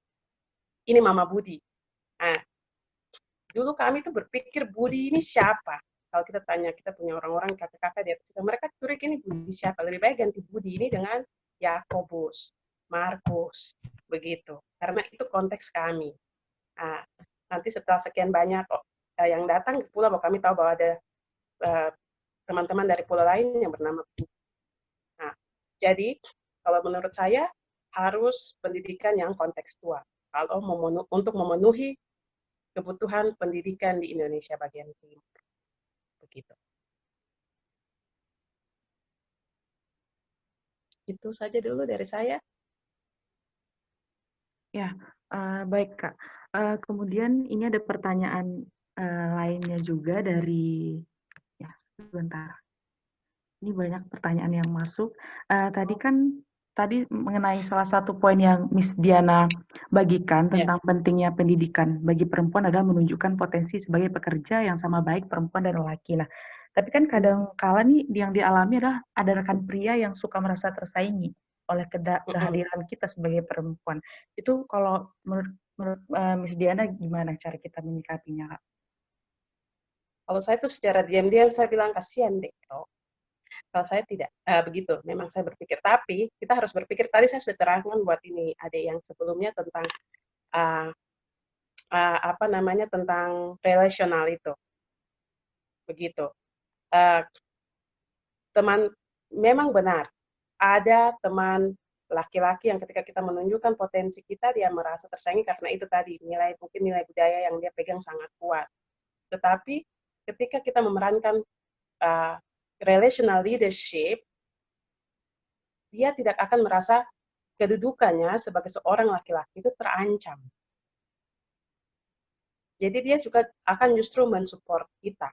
ini Mama Budi. Nah, dulu kami tuh berpikir Budi ini siapa? Kalau kita tanya, kita punya orang-orang kakak-kakak di atas kita, mereka curiga ini Budi siapa? Lebih baik ganti Budi ini dengan Yakobus, Markus, begitu. Karena itu konteks kami. Nah, nanti setelah sekian banyak yang datang ke pulau, kami tahu bahwa ada teman-teman dari pulau lain yang bernama Budi. Nah, jadi kalau menurut saya harus pendidikan yang kontekstual. Kalau untuk memenuhi kebutuhan pendidikan di Indonesia bagian timur. Begitu. Itu saja dulu dari saya. Ya, baik Kak. Kemudian ini ada pertanyaan lainnya juga dari, ya sebentar. Ini banyak pertanyaan yang masuk. Tadi kan tadi mengenai salah satu poin yang Miss Diana bagikan Ya. tentang pentingnya pendidikan bagi perempuan adalah menunjukkan potensi sebagai pekerja yang sama baik perempuan dan lelaki. Nah, tapi kan kadang kala nih yang dialami adalah ada rekan pria yang suka merasa tersaingi oleh kehadiran kita sebagai perempuan. Itu kalau menurut Miss Diana gimana cara kita menyikapinya, Kak? Kalau saya tuh secara diam-diam saya bilang kasihan deh. Kalau saya tidak begitu, memang saya berpikir. Tapi kita harus berpikir. Tadi saya sudah terangkan buat ini adik yang sebelumnya tentang apa namanya tentang relasional itu, begitu. Teman memang benar ada teman laki-laki yang ketika kita menunjukkan potensi kita dia merasa tersaingi karena itu tadi mungkin nilai budaya yang dia pegang sangat kuat. Tetapi ketika kita memerankan relational leadership, dia tidak akan merasa kedudukannya sebagai seorang laki-laki itu terancam. Jadi dia juga akan justru mensupport kita.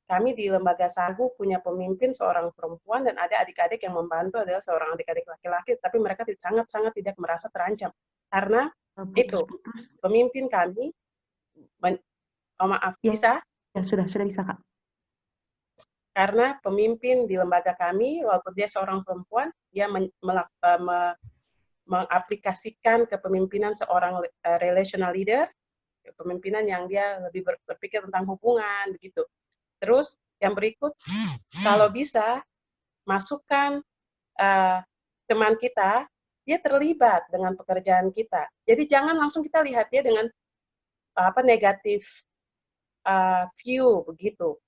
Kami di Lembaga Sagu punya pemimpin seorang perempuan dan ada adik-adik yang membantu adalah seorang adik-adik laki-laki, tapi mereka sangat-sangat tidak merasa terancam. Karena itu, pemimpin kami, maaf, Ya, bisa? ya sudah bisa, Kak. Karena pemimpin di lembaga kami, walaupun dia seorang perempuan, dia mengaplikasikan kepemimpinan seorang relational leader, kepemimpinan yang dia lebih berpikir tentang hubungan, begitu. Terus yang berikut, kalau bisa masukkan teman kita, dia terlibat dengan pekerjaan kita. Jadi jangan langsung kita lihat dia dengan negatif view begitu.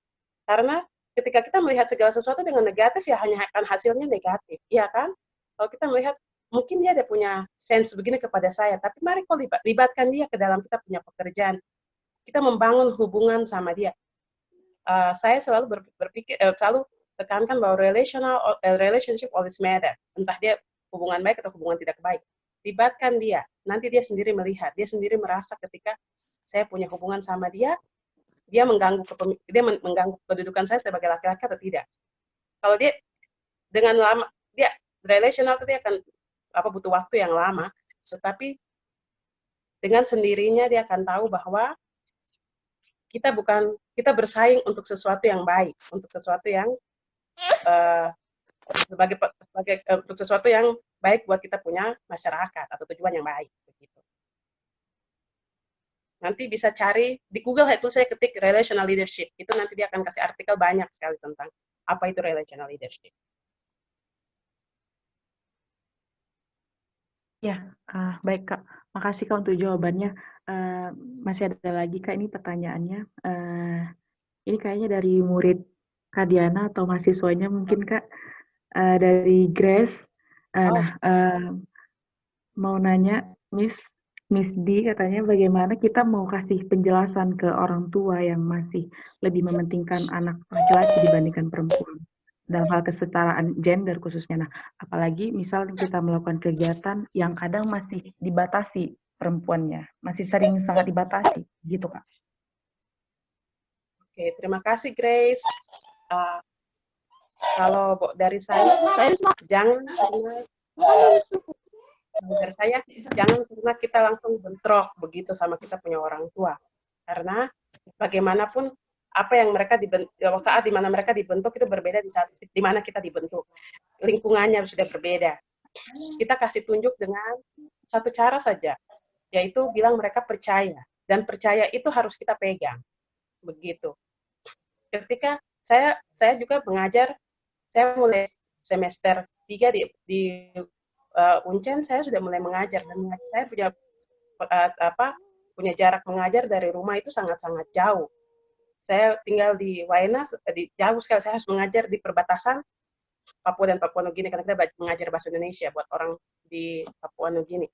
Karena ketika kita melihat segala sesuatu dengan negatif ya hanya akan hasilnya negatif, iya kan? Kalau kita melihat mungkin dia ada punya sense begini kepada saya, tapi mari kau libatkan dia ke dalam kita punya pekerjaan. Kita membangun hubungan sama dia. Saya selalu berpikir, selalu tekankan bahwa relationship always matter. Entah dia hubungan baik atau hubungan tidak baik. Libatkan dia. Nanti dia sendiri melihat. Dia sendiri merasa ketika saya punya hubungan sama dia, dia mengganggu kedudukan saya sebagai laki-laki atau tidak. Kalau dia dengan lama, dia relational itu dia akan butuh waktu yang lama. Tetapi dengan sendirinya dia akan tahu bahwa kita bersaing untuk sesuatu yang baik, untuk sesuatu yang untuk sesuatu yang baik buat kita punya masyarakat atau tujuan yang baik begitu. Nanti bisa cari di Google itu saya ketik relational leadership, itu nanti dia akan kasih artikel banyak sekali tentang apa itu relational leadership. Ya, baik Kak. Makasih Kak untuk jawabannya. Masih ada lagi Kak ini pertanyaannya. Ini kayaknya dari murid Kak Diana atau mahasiswanya mungkin Kak, dari Grace. Mau nanya Miss D katanya bagaimana kita mau kasih penjelasan ke orang tua yang masih lebih mementingkan anak laki-laki dibandingkan perempuan dalam hal kesetaraan gender khususnya. Nah, apalagi misal kita melakukan kegiatan yang kadang masih dibatasi perempuannya, masih sering sangat dibatasi, gitu Kak. Oke, terima kasih Grace. Kalau dari saya, jangan pernah kita langsung bentrok begitu sama kita punya orang tua. Karena bagaimanapun apa yang mereka saat di mana mereka dibentuk itu berbeda di saat di mana kita dibentuk. Lingkungannya sudah berbeda. Kita kasih tunjuk dengan satu cara saja, yaitu bilang mereka percaya, dan percaya itu harus kita pegang. Begitu. Ketika saya juga mengajar, saya mulai semester 3 di Uncen, saya sudah mulai mengajar, dan saya punya jarak mengajar dari rumah itu sangat-sangat jauh. Saya tinggal di Waena, jauh sekali. Saya harus mengajar di perbatasan Papua dan Papua Nugini karena kita mengajar bahasa Indonesia buat orang di Papua Nugini.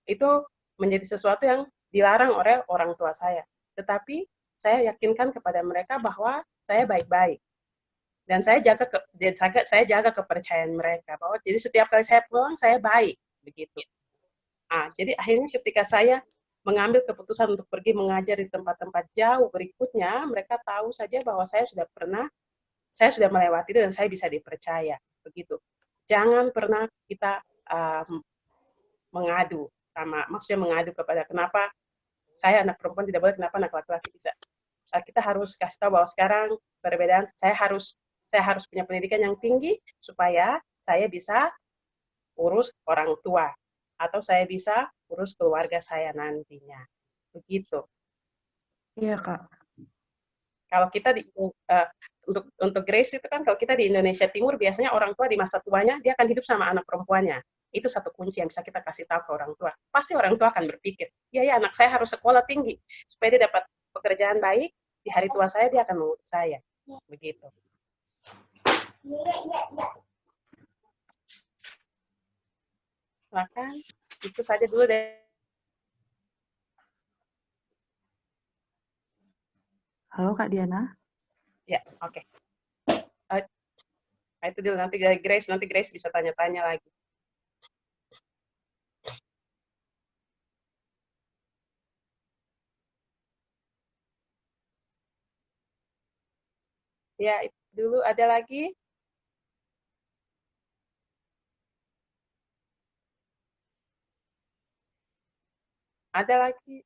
Itu menjadi sesuatu yang dilarang oleh orang tua saya. Tetapi saya yakinkan kepada mereka bahwa saya baik-baik. Dan saya jaga kepercayaan mereka bahwa jadi setiap kali saya pulang saya baik begitu. Jadi akhirnya ketika saya mengambil keputusan untuk pergi mengajar di tempat-tempat jauh berikutnya, mereka tahu saja bahwa saya sudah melewati itu dan saya bisa dipercaya begitu. jangan pernah kita mengadu maksudnya mengadu kepada kenapa saya anak perempuan tidak boleh, kenapa anak laki-laki bisa. Kita harus kasih tahu bahwa sekarang perbedaan, saya harus punya pendidikan yang tinggi supaya saya bisa urus orang tua atau saya bisa urus keluarga saya nantinya. Begitu. Iya, Kak. Kalau kita untuk Grace itu kan, kalau kita di Indonesia Timur biasanya orang tua di masa tuanya dia akan hidup sama anak perempuannya. Itu satu kunci yang bisa kita kasih tahu ke orang tua. Pasti orang tua akan berpikir, ya anak saya harus sekolah tinggi supaya dia dapat pekerjaan baik, di hari tua saya dia akan mengurus saya. Begitu. Silakan, itu saja dulu deh. Halo Kak Diana. Ya, oke. Itu dulu, nanti Grace bisa tanya-tanya lagi. Ya, itu dulu. Ada lagi? Ada lagi?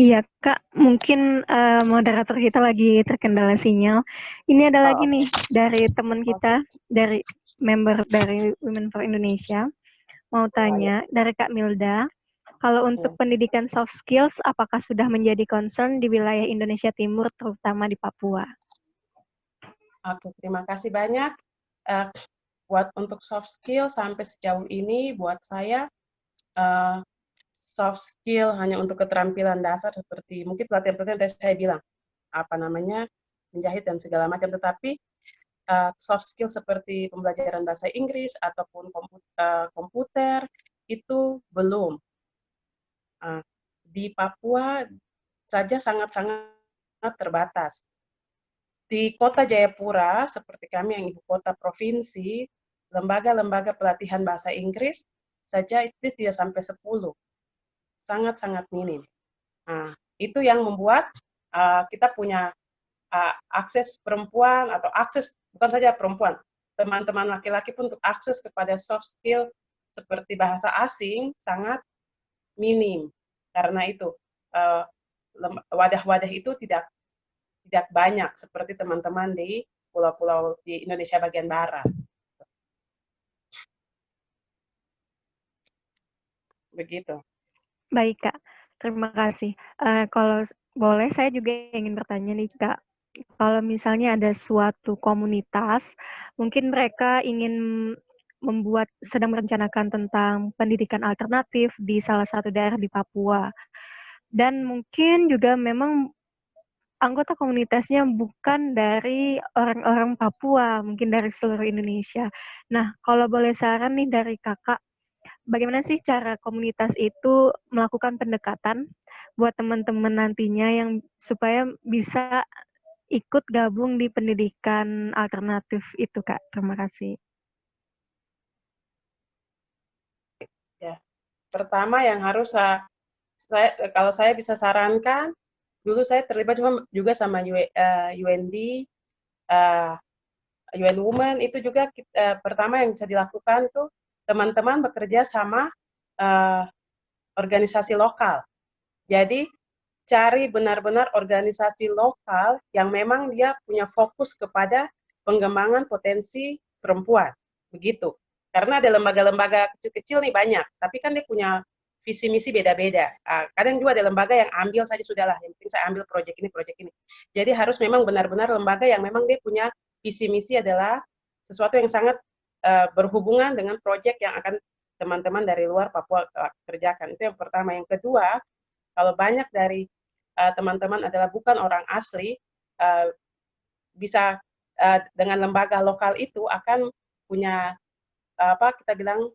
Iya, Kak. Mungkin moderator kita lagi terkendala sinyal. Ini ada lagi nih dari teman kita, dari member dari Women for Indonesia. Mau tanya dari Kak Milda, kalau untuk pendidikan soft skills, apakah sudah menjadi concern di wilayah Indonesia Timur, terutama di Papua? Oke, terima kasih banyak. Buat untuk soft skill sampai sejauh ini, buat saya soft skill hanya untuk keterampilan dasar seperti mungkin pelatihan-pelatihan yang saya bilang, menjahit dan segala macam. Tetapi soft skill seperti pembelajaran bahasa Inggris ataupun komputer itu belum. Di Papua saja sangat-sangat terbatas. Di kota Jayapura, seperti kami yang ibu kota provinsi, lembaga-lembaga pelatihan bahasa Inggris saja itu tidak sampai 10. Sangat-sangat minim. Itu yang membuat kita punya akses perempuan atau akses, bukan saja perempuan, teman-teman laki-laki pun untuk akses kepada soft skill seperti bahasa asing sangat minim. Karena itu, wadah-wadah itu tidak banyak seperti teman-teman di pulau-pulau di Indonesia bagian barat. Begitu. Baik, Kak. Terima kasih. Kalau boleh, saya juga ingin bertanya nih, Kak. Kalau misalnya ada suatu komunitas, mungkin mereka ingin sedang merencanakan tentang pendidikan alternatif di salah satu daerah di Papua. Dan mungkin juga memang anggota komunitasnya bukan dari orang-orang Papua, mungkin dari seluruh Indonesia. Nah, kalau boleh saran nih dari Kakak, bagaimana sih cara komunitas itu melakukan pendekatan buat teman-teman nantinya yang supaya bisa ikut gabung di pendidikan alternatif itu, Kak? Terima kasih. Ya, pertama yang harus kalau saya bisa sarankan, dulu saya terlibat juga sama UND, UN Women, itu juga pertama yang bisa dilakukan tuh teman-teman bekerja sama organisasi lokal. Jadi cari benar-benar organisasi lokal yang memang dia punya fokus kepada pengembangan potensi perempuan, begitu. Karena ada lembaga-lembaga kecil-kecil nih banyak, tapi kan dia punya visi misi beda-beda. Kadang juga ada lembaga yang ambil saja sudahlah, yang penting saya ambil proyek ini. Jadi harus memang benar-benar lembaga yang memang dia punya visi misi adalah sesuatu yang sangat berhubungan dengan proyek yang akan teman-teman dari luar Papua kerjakan. Itu yang pertama. Yang kedua, kalau banyak dari teman-teman adalah bukan orang asli, bisa dengan lembaga lokal itu akan punya kita bilang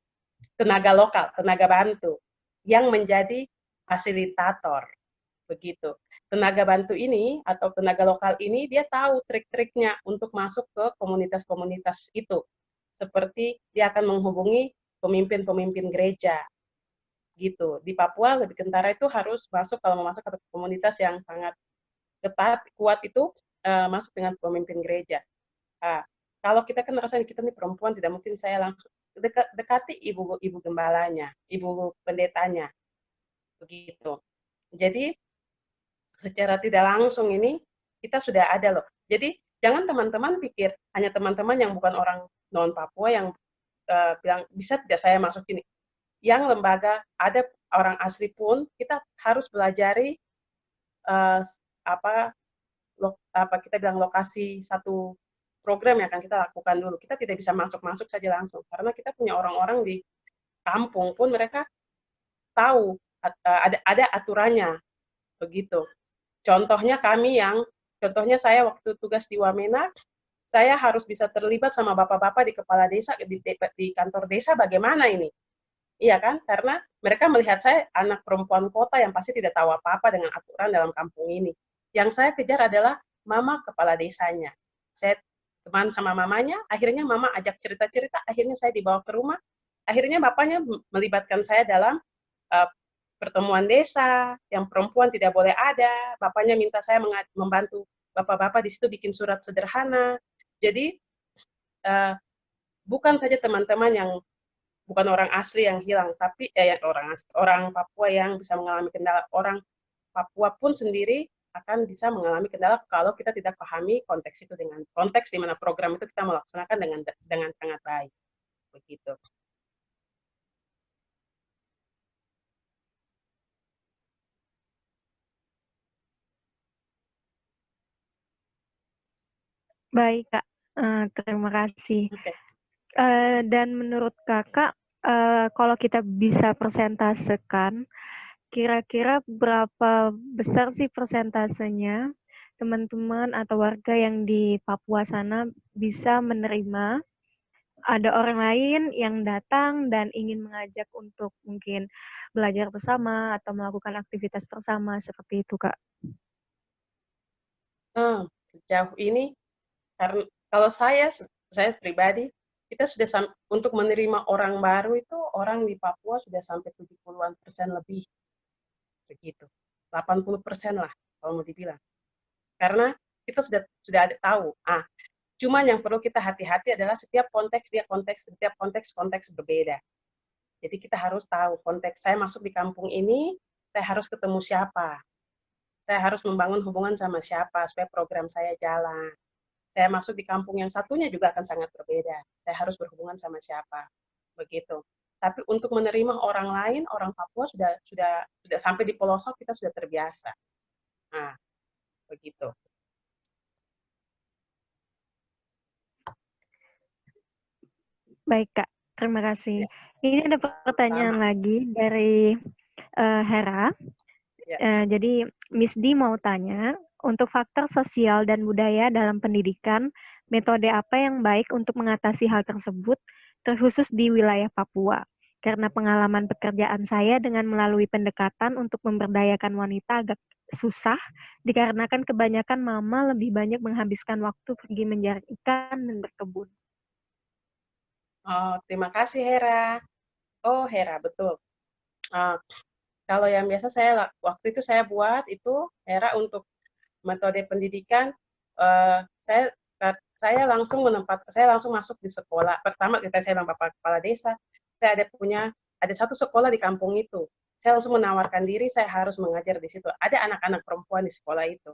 tenaga lokal, tenaga bantu yang menjadi fasilitator, begitu. Tenaga bantu ini atau tenaga lokal ini dia tahu trik-triknya untuk masuk ke komunitas-komunitas itu. Seperti dia akan menghubungi pemimpin-pemimpin gereja, gitu. Di Papua lebih kentara itu harus masuk, kalau mau masuk ke komunitas yang sangat ketat, kuat itu masuk dengan pemimpin gereja. Kalau kita kan rasanya kita nih perempuan, tidak mungkin saya langsung dekati ibu gembalanya, ibu pendetanya, begitu. Jadi secara tidak langsung ini kita sudah ada loh. Jadi jangan teman-teman pikir hanya teman-teman yang bukan orang non Papua yang bilang bisa tidak saya masuk ini. Yang lembaga ada orang asli pun kita harus belajari apa kita bilang lokasi satu program yang akan kita lakukan dulu. Kita tidak bisa masuk saja langsung karena kita punya orang-orang di kampung pun mereka tahu ada aturannya begitu. Contohnya contohnya saya waktu tugas di Wamena, saya harus bisa terlibat sama bapak-bapak di kepala desa, di kantor desa bagaimana ini. Iya kan? Karena mereka melihat saya anak perempuan kota yang pasti tidak tahu apa-apa dengan aturan dalam kampung ini. Yang saya kejar adalah mama kepala desanya. Saya teman sama mamanya, akhirnya mama ajak cerita-cerita, akhirnya saya dibawa ke rumah, akhirnya bapaknya melibatkan saya dalam pertemuan desa, yang perempuan tidak boleh ada, bapaknya minta saya membantu bapak-bapak di situ bikin surat sederhana. Jadi bukan saja teman-teman yang bukan orang asli yang hilang, tapi orang Papua yang bisa mengalami kendala, orang Papua pun sendiri akan bisa mengalami kendala kalau kita tidak pahami konteks itu dengan konteks di mana program itu kita melaksanakan dengan sangat baik, begitu. Baik, Kak. Terima kasih. Okay. Dan menurut Kakak, kalau kita bisa persentasekan, kira-kira berapa besar sih persentasenya teman-teman atau warga yang di Papua sana bisa menerima ada orang lain yang datang dan ingin mengajak untuk mungkin belajar bersama atau melakukan aktivitas bersama seperti itu, Kak? Sejauh ini, karena kalau saya pribadi, kita sudah untuk menerima orang baru itu orang di Papua sudah sampai 70% lebih, begitu, 80% lah kalau mau dibilang. Karena kita sudah ada tahu. Cuma yang perlu kita hati-hati adalah setiap konteks berbeda. Jadi kita harus tahu konteks saya masuk di kampung ini, saya harus ketemu siapa. Saya harus membangun hubungan sama siapa supaya program saya jalan. Saya masuk di kampung yang satunya juga akan sangat berbeda. Saya harus berhubungan sama siapa. Begitu. Tapi untuk menerima orang lain, orang Papua sudah sampai di pelosok kita sudah terbiasa. Begitu. Baik, Kak. Terima kasih. Ini ada pertanyaan lagi dari Hera. Jadi Miss D mau tanya, untuk faktor sosial dan budaya dalam pendidikan, metode apa yang baik untuk mengatasi hal tersebut, terkhusus di wilayah Papua? Karena pengalaman pekerjaan saya dengan melalui pendekatan untuk memberdayakan wanita agak susah, dikarenakan kebanyakan mama lebih banyak menghabiskan waktu pergi mencari ikan dan berkebun. Terima kasih Hera. Hera, betul. Kalau yang biasa waktu itu saya buat itu Hera untuk metode pendidikan, saya langsung masuk di sekolah. Pertama kita saya bilang Bapak Kepala Desa, saya ada satu sekolah di kampung itu. Saya langsung menawarkan diri, saya harus mengajar di situ. Ada anak-anak perempuan di sekolah itu.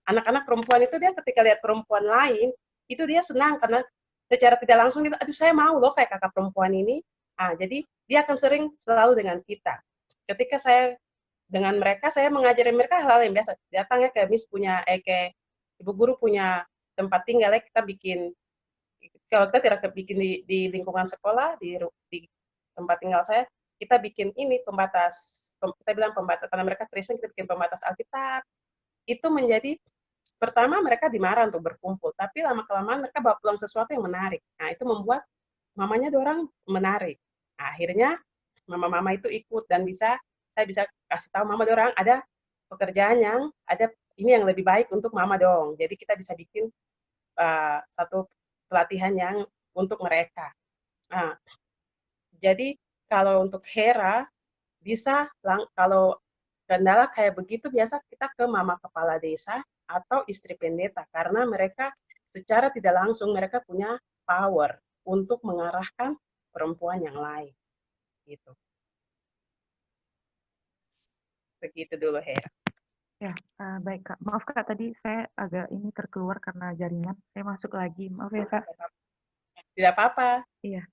Anak-anak perempuan itu dia ketika lihat perempuan lain, itu dia senang karena secara tidak langsung gitu, aduh saya mau loh kayak kakak perempuan ini. Jadi dia akan sering selalu dengan kita. Ketika saya dengan mereka, saya mengajari mereka hal-hal yang biasa. Datangnya ke Miss ke ibu guru punya tempat tinggal, kita bikin, kalau kita tidak bikin di lingkungan sekolah, di tempat tinggal saya, kita bikin ini kita bilang pembatas, karena mereka Kristen, kita bikin pembatas Alkitab. Itu menjadi, pertama mereka dimarah untuk berkumpul, tapi lama-kelamaan mereka bawa pulang sesuatu yang menarik. Itu membuat mamanya dorang menarik. Akhirnya mama-mama itu ikut dan saya bisa kasih tahu mama dorang ada pekerjaan ada ini yang lebih baik untuk mama dong. Jadi kita bisa bikin satu pelatihan yang untuk mereka. Jadi kalau untuk Hera bisa kalau kendala kayak begitu biasa kita ke mama kepala desa atau istri pendeta, karena mereka secara tidak langsung mereka punya power untuk mengarahkan perempuan yang lain, gitu. Begitu dulu, Hera. Ya, baik Kak. Maaf Kak, tadi saya agak ini terkeluar karena jaringan. Saya masuk lagi. Maaf ya Kak. Tidak apa-apa. Iya.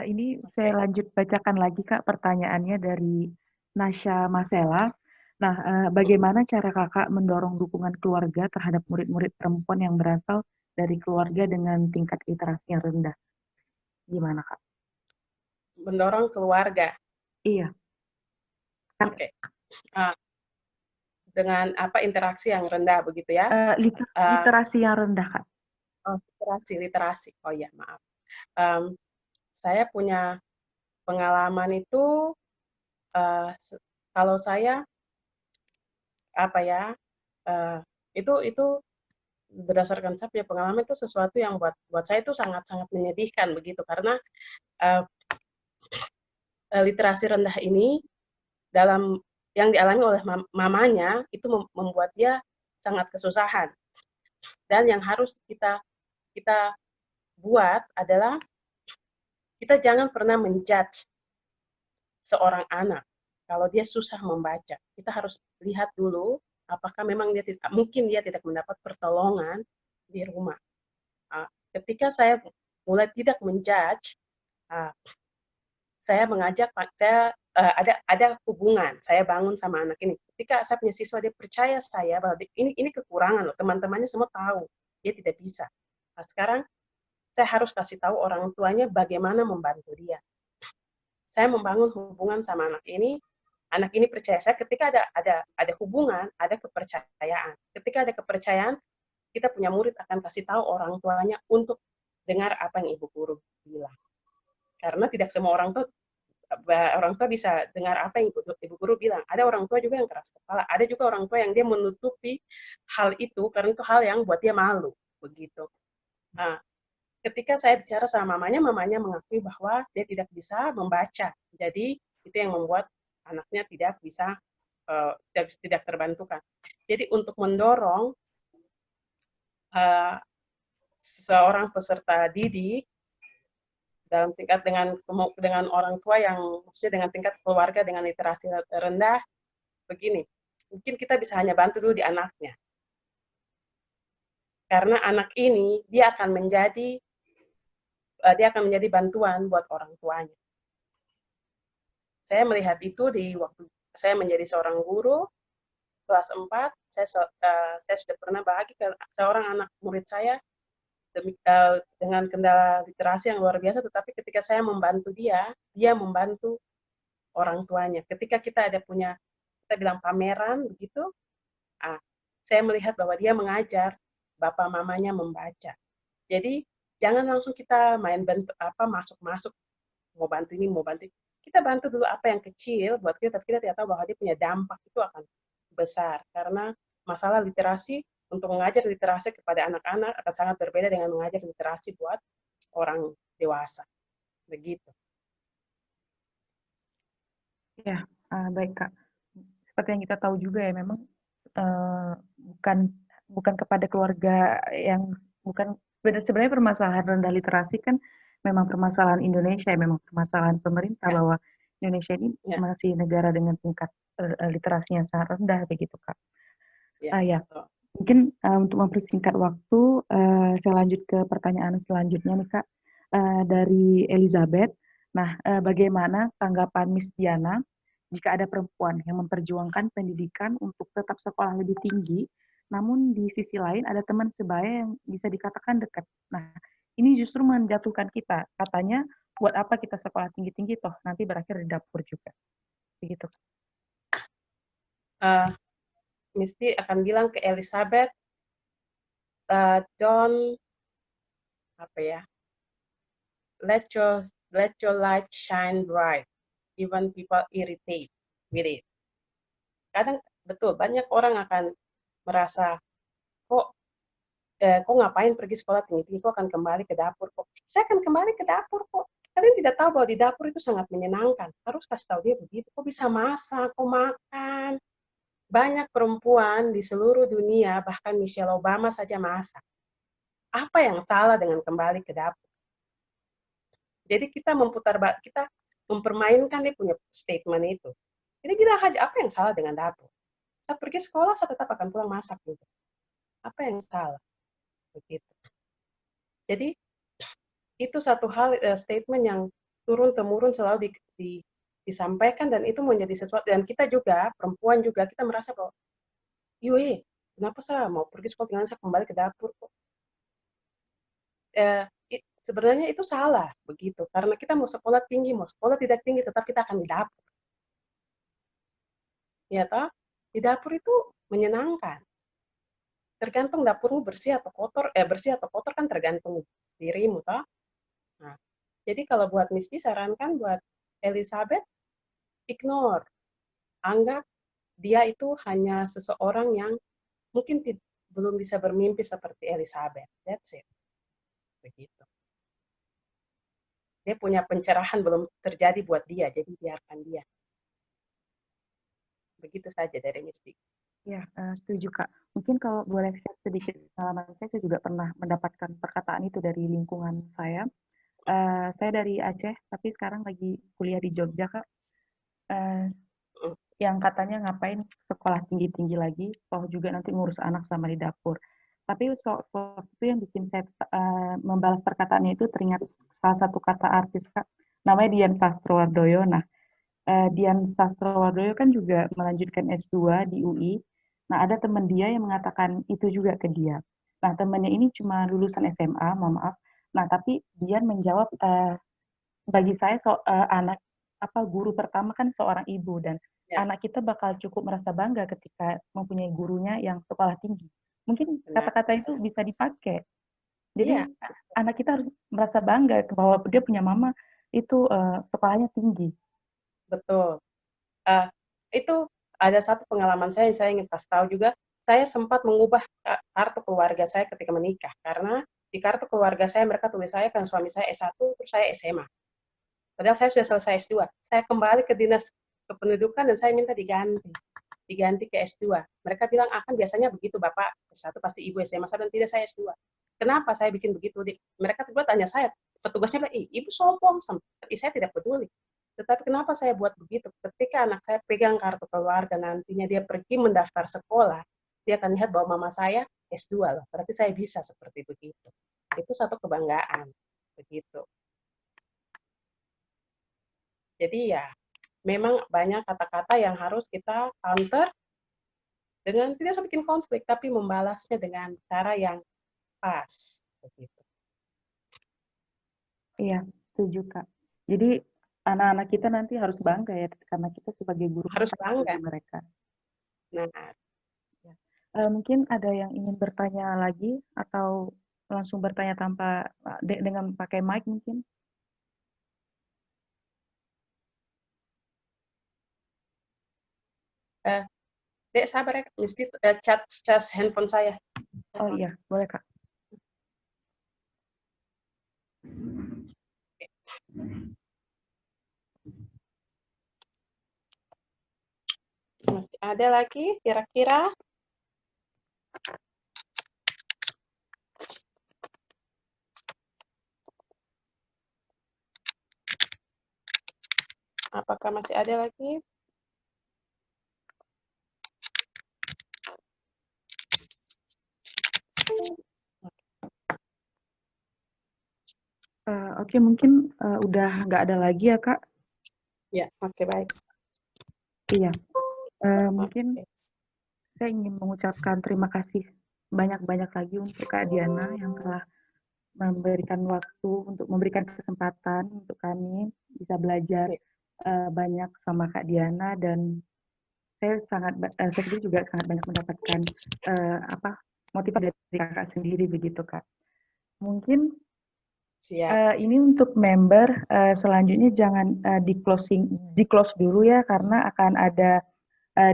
Ini saya lanjut bacakan lagi Kak pertanyaannya dari Nasya Masela. Nah, bagaimana cara Kakak mendorong dukungan keluarga terhadap murid-murid perempuan yang berasal dari keluarga dengan tingkat literasi yang rendah? Gimana Kak? Mendorong keluarga. Iya. Oke. Dengan apa interaksi yang rendah begitu ya? Literasi yang rendah Kak. Oh, literasi. Oh ya, maaf. Saya punya pengalaman itu kalau saya apa ya? Itu berdasarkan saya punya pengalaman itu sesuatu yang buat saya itu sangat-sangat menyedihkan begitu, karena literasi rendah ini dalam yang dialami oleh mamanya itu membuat dia sangat kesusahan. Dan yang harus kita buat adalah kita jangan pernah menjudge seorang anak kalau dia susah membaca. Kita harus lihat dulu apakah memang mungkin dia tidak mendapat pertolongan di rumah. Ketika saya mulai tidak menjudge, saya mengajak, ada hubungan saya bangun sama anak ini. Ketika saya punya siswa dia percaya saya bahwa ini kekurangan loh, teman-temannya semua tahu dia tidak bisa. Nah, sekarang saya harus kasih tahu orang tuanya bagaimana membantu dia. Saya membangun hubungan sama anak ini percaya saya. Ketika ada hubungan, ada kepercayaan. Ketika ada kepercayaan, kita punya murid akan kasih tahu orang tuanya untuk dengar apa yang ibu guru bilang. Karena tidak semua orang tua bisa dengar apa yang ibu guru bilang. Ada orang tua juga yang keras kepala. Ada juga orang tua yang dia menutupi hal itu karena itu hal yang buat dia malu, begitu. Nah, ketika saya bicara sama mamanya mengakui bahwa dia tidak bisa membaca. Jadi itu yang membuat anaknya tidak bisa tidak terbantukan. Jadi untuk mendorong seorang peserta didik dalam tingkat dengan orang tua yang maksudnya dengan tingkat keluarga dengan literasi rendah, begini, mungkin kita bisa hanya bantu dulu di anaknya, karena anak ini dia akan menjadi bantuan buat orang tuanya. Saya melihat itu di waktu saya menjadi seorang guru kelas 4, saya sudah pernah bagi ke seorang anak murid saya dengan kendala literasi yang luar biasa, tetapi ketika saya membantu dia membantu orang tuanya. Ketika kita kita bilang pameran begitu, saya melihat bahwa dia mengajar bapak mamanya membaca. Jadi jangan langsung kita main masuk mau bantu ini, mau bantu. Kita bantu dulu apa yang kecil buat kita, tapi kita tidak tahu bahwa dia punya dampak itu akan besar. Karena masalah literasi, untuk mengajar literasi kepada anak-anak akan sangat berbeda dengan mengajar literasi buat orang dewasa. Begitu. Ya, baik Kak. Seperti yang kita tahu juga ya, memang bukan kepada keluarga yang sebenarnya permasalahan rendah literasi kan memang permasalahan Indonesia, memang permasalahan pemerintah bahwa Indonesia ini masih negara dengan tingkat literasi yang sangat rendah begitu Kak. Ya. Mungkin untuk mempersingkat waktu, saya lanjut ke pertanyaan selanjutnya nih Kak, dari Elizabeth. Nah, bagaimana tanggapan Miss Diana jika ada perempuan yang memperjuangkan pendidikan untuk tetap sekolah lebih tinggi, namun di sisi lain ada teman sebaya yang bisa dikatakan dekat. Nah, ini justru menjatuhkan kita. Katanya, buat apa kita sekolah tinggi-tinggi toh nanti berakhir di dapur juga. Begitu. Mesti akan bilang ke Elizabeth, let your light shine bright, even people irritate with it. Kadang betul banyak orang akan merasa kok ngapain pergi sekolah tinggi-tinggi, kok akan kembali ke dapur kok. Saya akan kembali ke dapur kok. kalian tidak tahu bahwa di dapur itu sangat menyenangkan. Harus kasih tahu dia begitu. Kok bisa masak, kok makan. Banyak perempuan di seluruh dunia, bahkan Michelle Obama saja masak. Apa yang salah dengan kembali ke dapur? Jadi kita mempermainkan dia punya statement itu. Jadi kita apa yang salah dengan dapur? Saya pergi sekolah, saya tetap akan pulang masak gitu. Apa yang salah? Begitu. Jadi itu satu hal statement yang turun-temurun selalu disampaikan, dan itu menjadi sesuatu, dan kita juga, perempuan juga, kita merasa bahwa, yue, kenapa saya mau pergi sekolah dengan saya kembali ke dapur kok? Sebenarnya itu salah begitu, karena kita mau sekolah tinggi, mau sekolah tidak tinggi, tetap kita akan di dapur. Ya toh? Di dapur itu menyenangkan. Tergantung dapurmu bersih atau kotor kan tergantung dirimu toh. Nah, jadi kalau buat Miss sarankan buat Elizabeth, ignore. Anggap dia itu hanya seseorang yang mungkin belum bisa bermimpi seperti Elizabeth. That's it. Begitu. Dia punya pencerahan belum terjadi buat dia, jadi biarkan dia. Begitu saja dari Misty. Ya, setuju Kak. Mungkin kalau boleh share sedikit pengalaman saya juga pernah mendapatkan perkataan itu dari lingkungan saya. Saya dari Aceh, tapi sekarang lagi kuliah di Jogja Kak. Yang katanya ngapain sekolah tinggi-tinggi lagi, toh juga nanti ngurus anak sama di dapur. Tapi waktu itu yang bikin saya membalas perkataannya itu teringat salah satu kata artis Kak, namanya Dian Sastrowardoyo. Nah, Dian Sastrowardoyo kan juga melanjutkan S2 di UI. Nah, ada teman dia yang mengatakan itu juga ke dia. Nah, temannya ini cuma lulusan SMA, mohon maaf. Nah, tapi Dian menjawab, bagi saya guru pertama kan seorang ibu, dan anak kita bakal cukup merasa bangga ketika mempunyai gurunya yang sekolah tinggi. Mungkin kata-kata itu bisa dipakai. Jadi anak kita harus merasa bangga bahwa dia punya mama itu sekolahnya tinggi. Betul. Itu ada satu pengalaman saya yang saya ingin kasih tahu juga. Saya sempat mengubah kartu keluarga saya ketika menikah, karena di kartu keluarga saya mereka tulis saya kan suami saya S1, terus saya SMA. Padahal saya sudah selesai S2. Saya kembali ke dinas kependudukan dan saya minta diganti ke S2. Mereka bilang, akan biasanya begitu Bapak S1 pasti Ibu SMA. Saya bilang, tidak, saya S2. Kenapa saya bikin begitu? Mereka tiba tanya saya, petugasnya bilang, Ibu sombong. Saya tidak peduli. Tetapi kenapa saya buat begitu? Ketika anak saya pegang kartu keluarga, nantinya dia pergi mendaftar sekolah, dia akan lihat bahwa mama saya S2 loh. Berarti saya bisa seperti begitu. Itu satu kebanggaan. Begitu. Jadi ya, memang banyak kata-kata yang harus kita counter dengan tidak usah bikin konflik, tapi membalasnya dengan cara yang pas. Begitu. Iya, setuju Kak. Jadi anak-anak kita nanti harus bangga ya, karena kita sebagai guru harus bangga mereka. Nah, mungkin ada yang ingin bertanya lagi atau langsung bertanya tanpa dengan pakai mic mungkin? Dek, sabar ya, mesti chat handphone saya. Oh iya, boleh Kak. Masih ada lagi kira-kira? Apakah masih ada lagi? Oke, mungkin udah nggak ada lagi ya Kak? Ya, oke, baik. Iya, mungkin saya ingin mengucapkan terima kasih banyak-banyak lagi untuk Kak Diana yang telah memberikan waktu, untuk memberikan kesempatan untuk kami bisa belajar banyak sama Kak Diana, dan saya sendiri juga sangat banyak mendapatkan motivasi dari Kakak sendiri begitu Kak. Mungkin ini untuk member selanjutnya jangan di close dulu ya, karena akan ada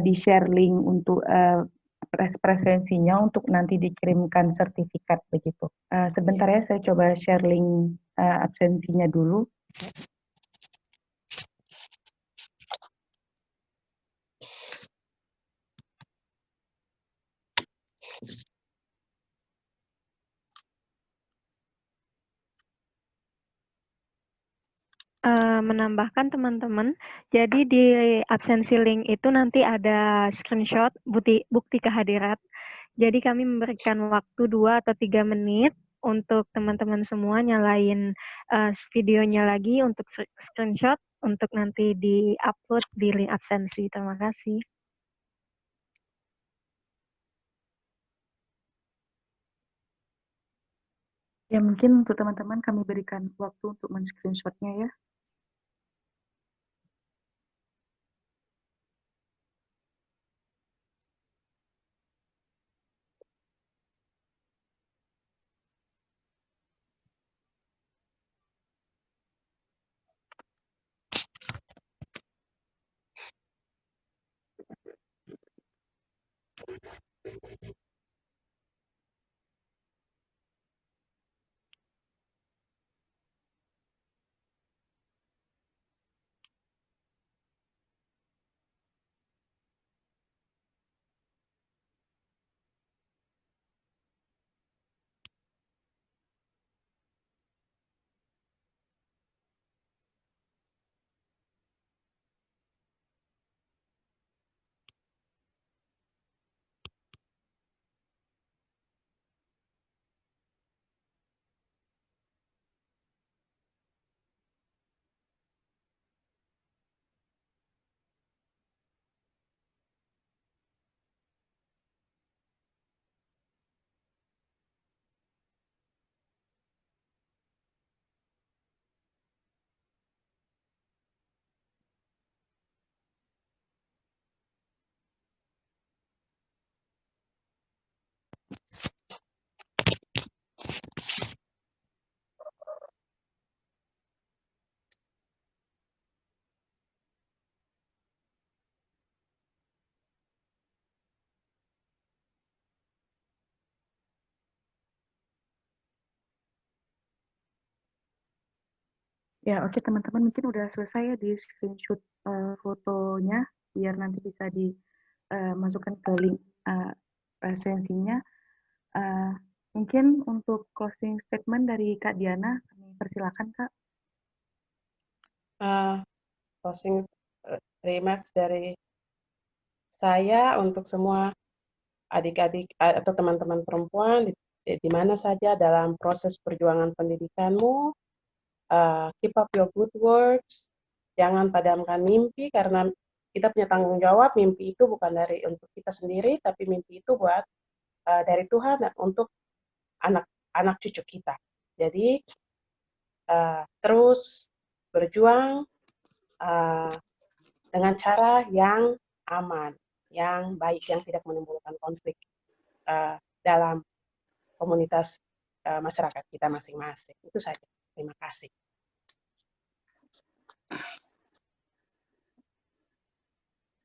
di share link untuk presensinya untuk nanti dikirimkan sertifikat begitu. Sebentar ya, saya coba share link absensinya dulu. Menambahkan teman-teman, jadi di absensi link itu nanti ada screenshot bukti kehadiran. Jadi kami memberikan waktu 2 atau 3 menit untuk teman-teman semua nyalain videonya lagi untuk screenshot untuk nanti di-upload di link absensi. Terima kasih. Ya, mungkin untuk teman-teman kami berikan waktu untuk men-screenshot-nya ya. Ya, oke teman-teman, mungkin udah selesai ya di screenshot fotonya, biar nanti bisa dimasukkan ke link presensinya. Mungkin untuk closing statement dari Kak Diana, kami persilakan Kak. Closing remarks dari saya untuk semua adik-adik atau teman-teman perempuan di mana saja dalam proses perjuangan pendidikanmu, keep up your good works, jangan padamkan mimpi karena kita punya tanggung jawab. Mimpi itu bukan untuk kita sendiri, tapi mimpi itu buat dari Tuhan dan untuk anak cucu kita. Jadi terus berjuang dengan cara yang aman, yang baik, yang tidak menimbulkan konflik dalam komunitas masyarakat kita masing-masing. Itu saja. Terima kasih.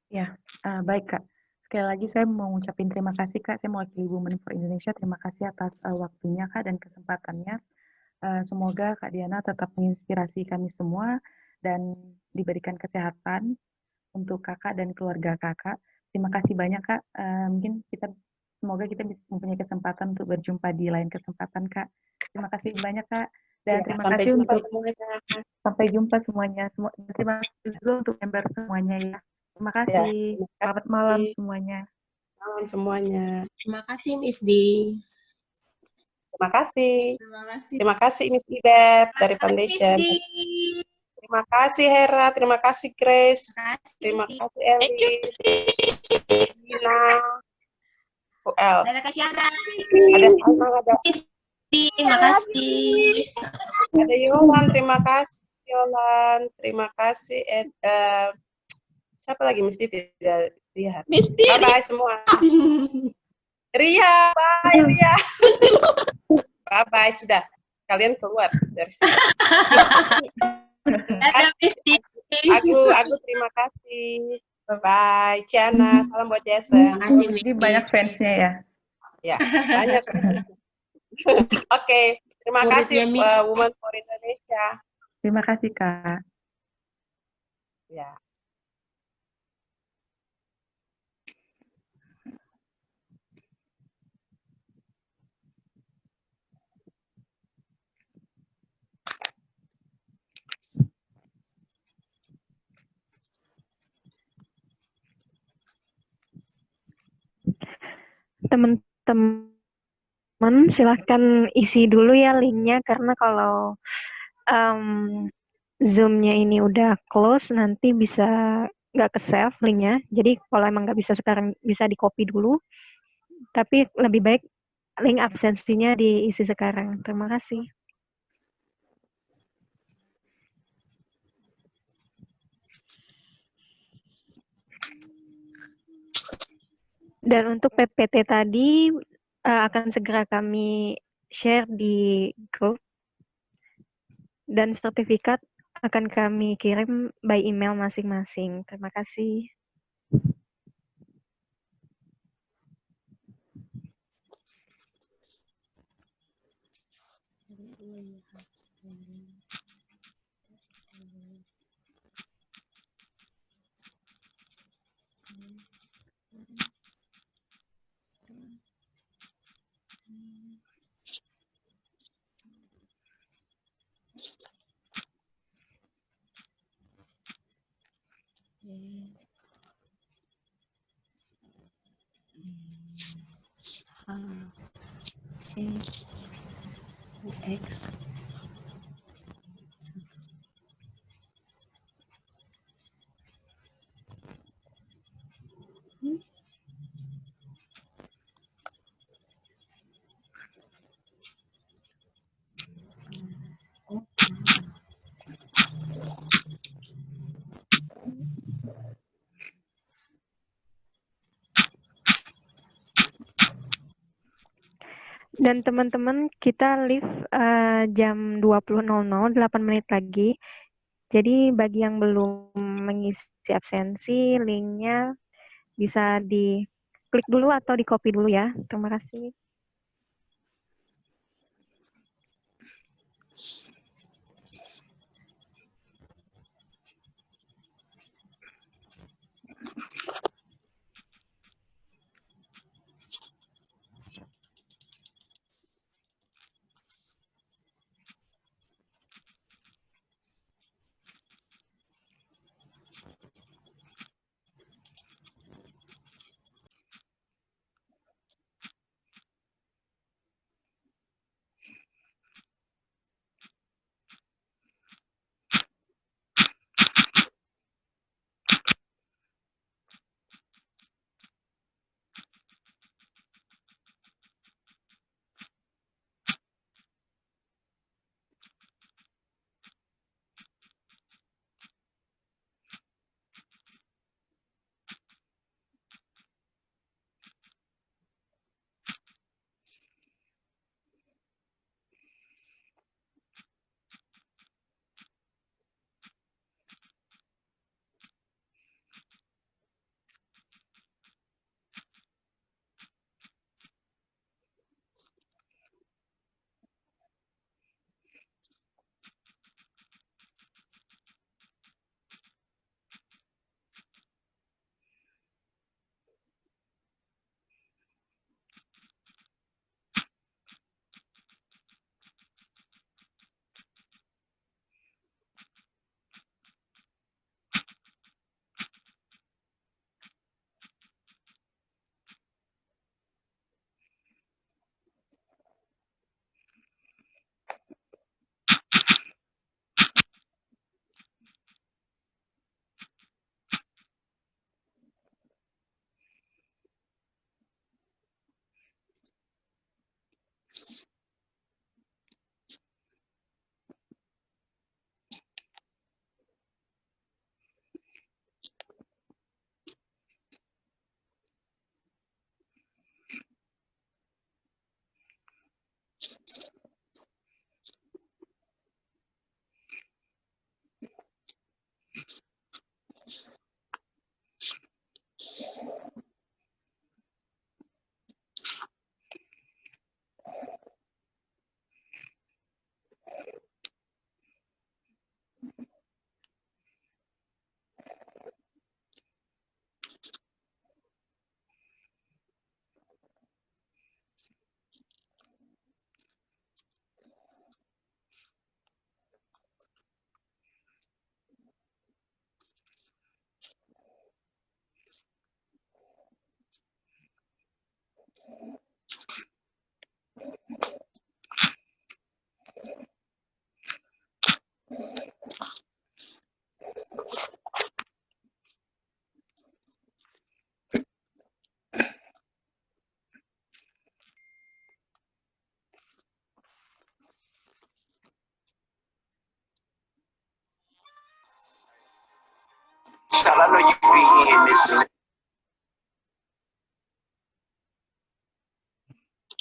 Ya, baik Kak. Sekali lagi saya mau ngucapin terima kasih Kak. Saya mewakili Women for Indonesia. Terima kasih atas waktunya Kak dan kesempatannya. Semoga Kak Diana tetap menginspirasi kami semua dan diberikan kesehatan untuk Kakak dan keluarga Kakak. Terima kasih banyak Kak. Mungkin semoga kita bisa mempunyai kesempatan untuk berjumpa di lain kesempatan Kak. Terima kasih banyak Kak. Dan terima kasih untuk semuanya. Sampai jumpa semuanya. Terima kasih juga untuk member semuanya ya. Terima kasih. Selamat malam semuanya. Malam semuanya. Terima kasih Miss Di. Terima kasih. Terima kasih Miss Ibet dari Foundation. Terima kasih Hera, terima kasih Grace. Terima kasih Elis. Gina. Who else? Ada Kak Syara. Ada Salma, ada Terima kasih. Ada Yolan, terima kasih Yolan. Terima kasih siapa lagi Miss Di tidak lihat. Bye-bye semua. Ria, bye Ria. Bye-bye, sudah. Kalian keluar dari sini. Ada Miss Di. Aku terima kasih. Bye, Ciana. Salam buat Jason. Terima kasih, Jadi banyak fansnya ya. Ya, banyak. Oke, terima kasih Women for Indonesia. Terima kasih, Kak. Ya. Teman-teman silahkan isi dulu ya linknya karena kalau Zoom-nya ini udah close nanti bisa nggak ke save linknya. Jadi kalau emang nggak bisa sekarang bisa di copy dulu. Tapi lebih baik link absensinya diisi sekarang. Terima kasih. Dan untuk PPT tadi akan segera kami share di grup dan sertifikat akan kami kirim by email masing-masing. Terima kasih. X. Dan teman-teman kita live jam 20.00, 8 menit lagi. Jadi bagi yang belum mengisi absensi, linknya bisa diklik dulu atau di copy dulu ya. Terima kasih.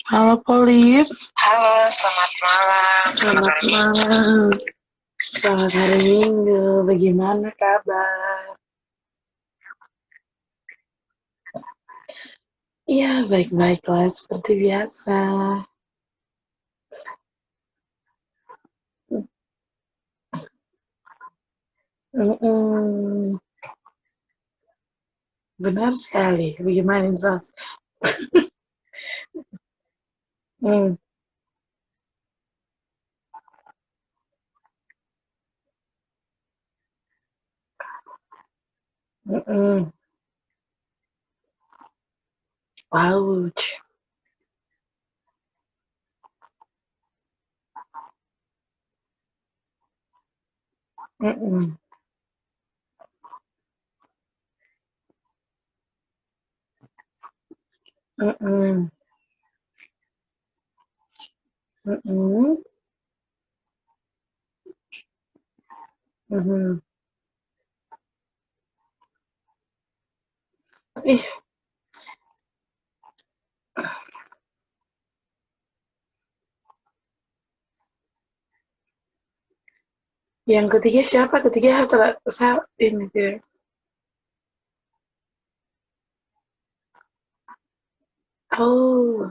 Halo Polip, Halo, selamat malam. selamat malam. Selamat hari Minggu, bagaimana kabar? Iya, baik-baik lah, seperti biasa. Mm-mm. Benar sekali, bagaimana Sos? Mm, mm-mm. Ouch. Mm-mm. Mm-mm. Mm-mm. Mm-mm. Ih, yang ketiga siapa? Ketiga ini dia. Oh,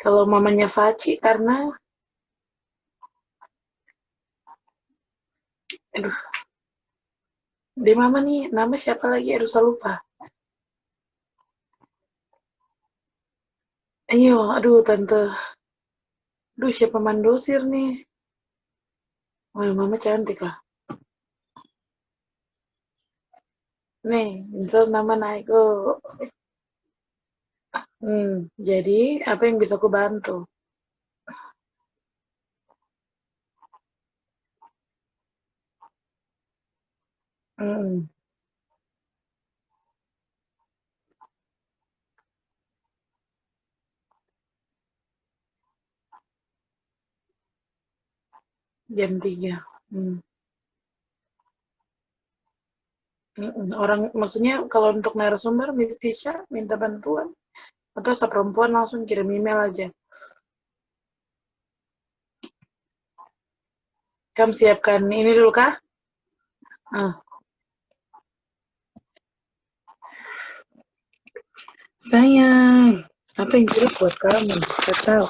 kalau mamanya Faci karena, aduh, dia mama nih, nama siapa lagi? Aduh, saya lupa. Ayo, aduh, tante. Aduh, siapa mandosir nih? Wah, mama cantik lah. Nih, Insos nama naik. Oh. Jadi, apa yang bisa aku bantu? Hmm, jam 3. Hmm. Orang, maksudnya kalau untuk narasumber, Miss Tisha minta bantuan. Atau seperempuan langsung kirim email aja. Kamu siapkan ini dulu kah? Ah, sayang, apa yang kirim buat kamu? Gak tahu.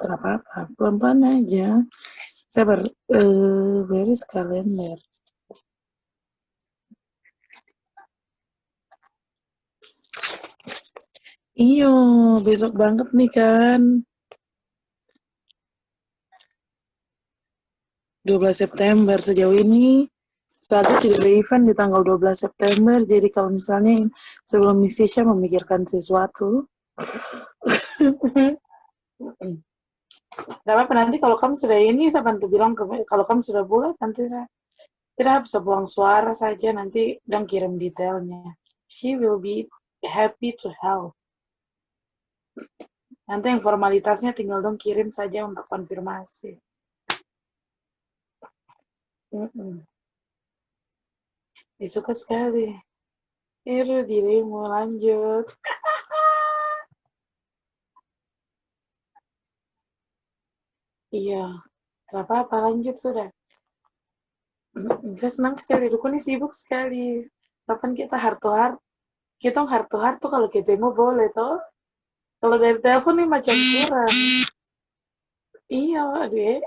Gak apa-apa, pelan-pelan aja. Saya beres kalender. Iyo, besok banget nih kan. 12 September sejauh ini saatnya tidak ada event di tanggal 12 September. Jadi kalau misalnya sebelum Miss Tisha memikirkan sesuatu, gak apa-apa, nanti kalau kamu sudah ini, saya bantu bilang kalau kamu sudah bulat, nanti saya tidak bisa buang suara saja, nanti dan kirim detailnya. She will be happy to help. Nanti yang formalitasnya tinggal dong kirim saja untuk konfirmasi. Suka sekali. Dirimu lanjut. Iya, gak apa-apa, lanjut sudah. Saya senang sekali, Duku ini sibuk sekali. Kapan kita heart to heart? Kita heart to heart tuh kalau ketemu boleh toh. Kalau dari telepon nih macam kurang. Iya, aduh ya.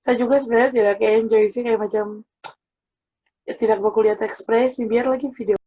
Saya juga sebenarnya tidak kayak enjoy sih, kayak macam tidak mau lihat ekspresi, biar lagi video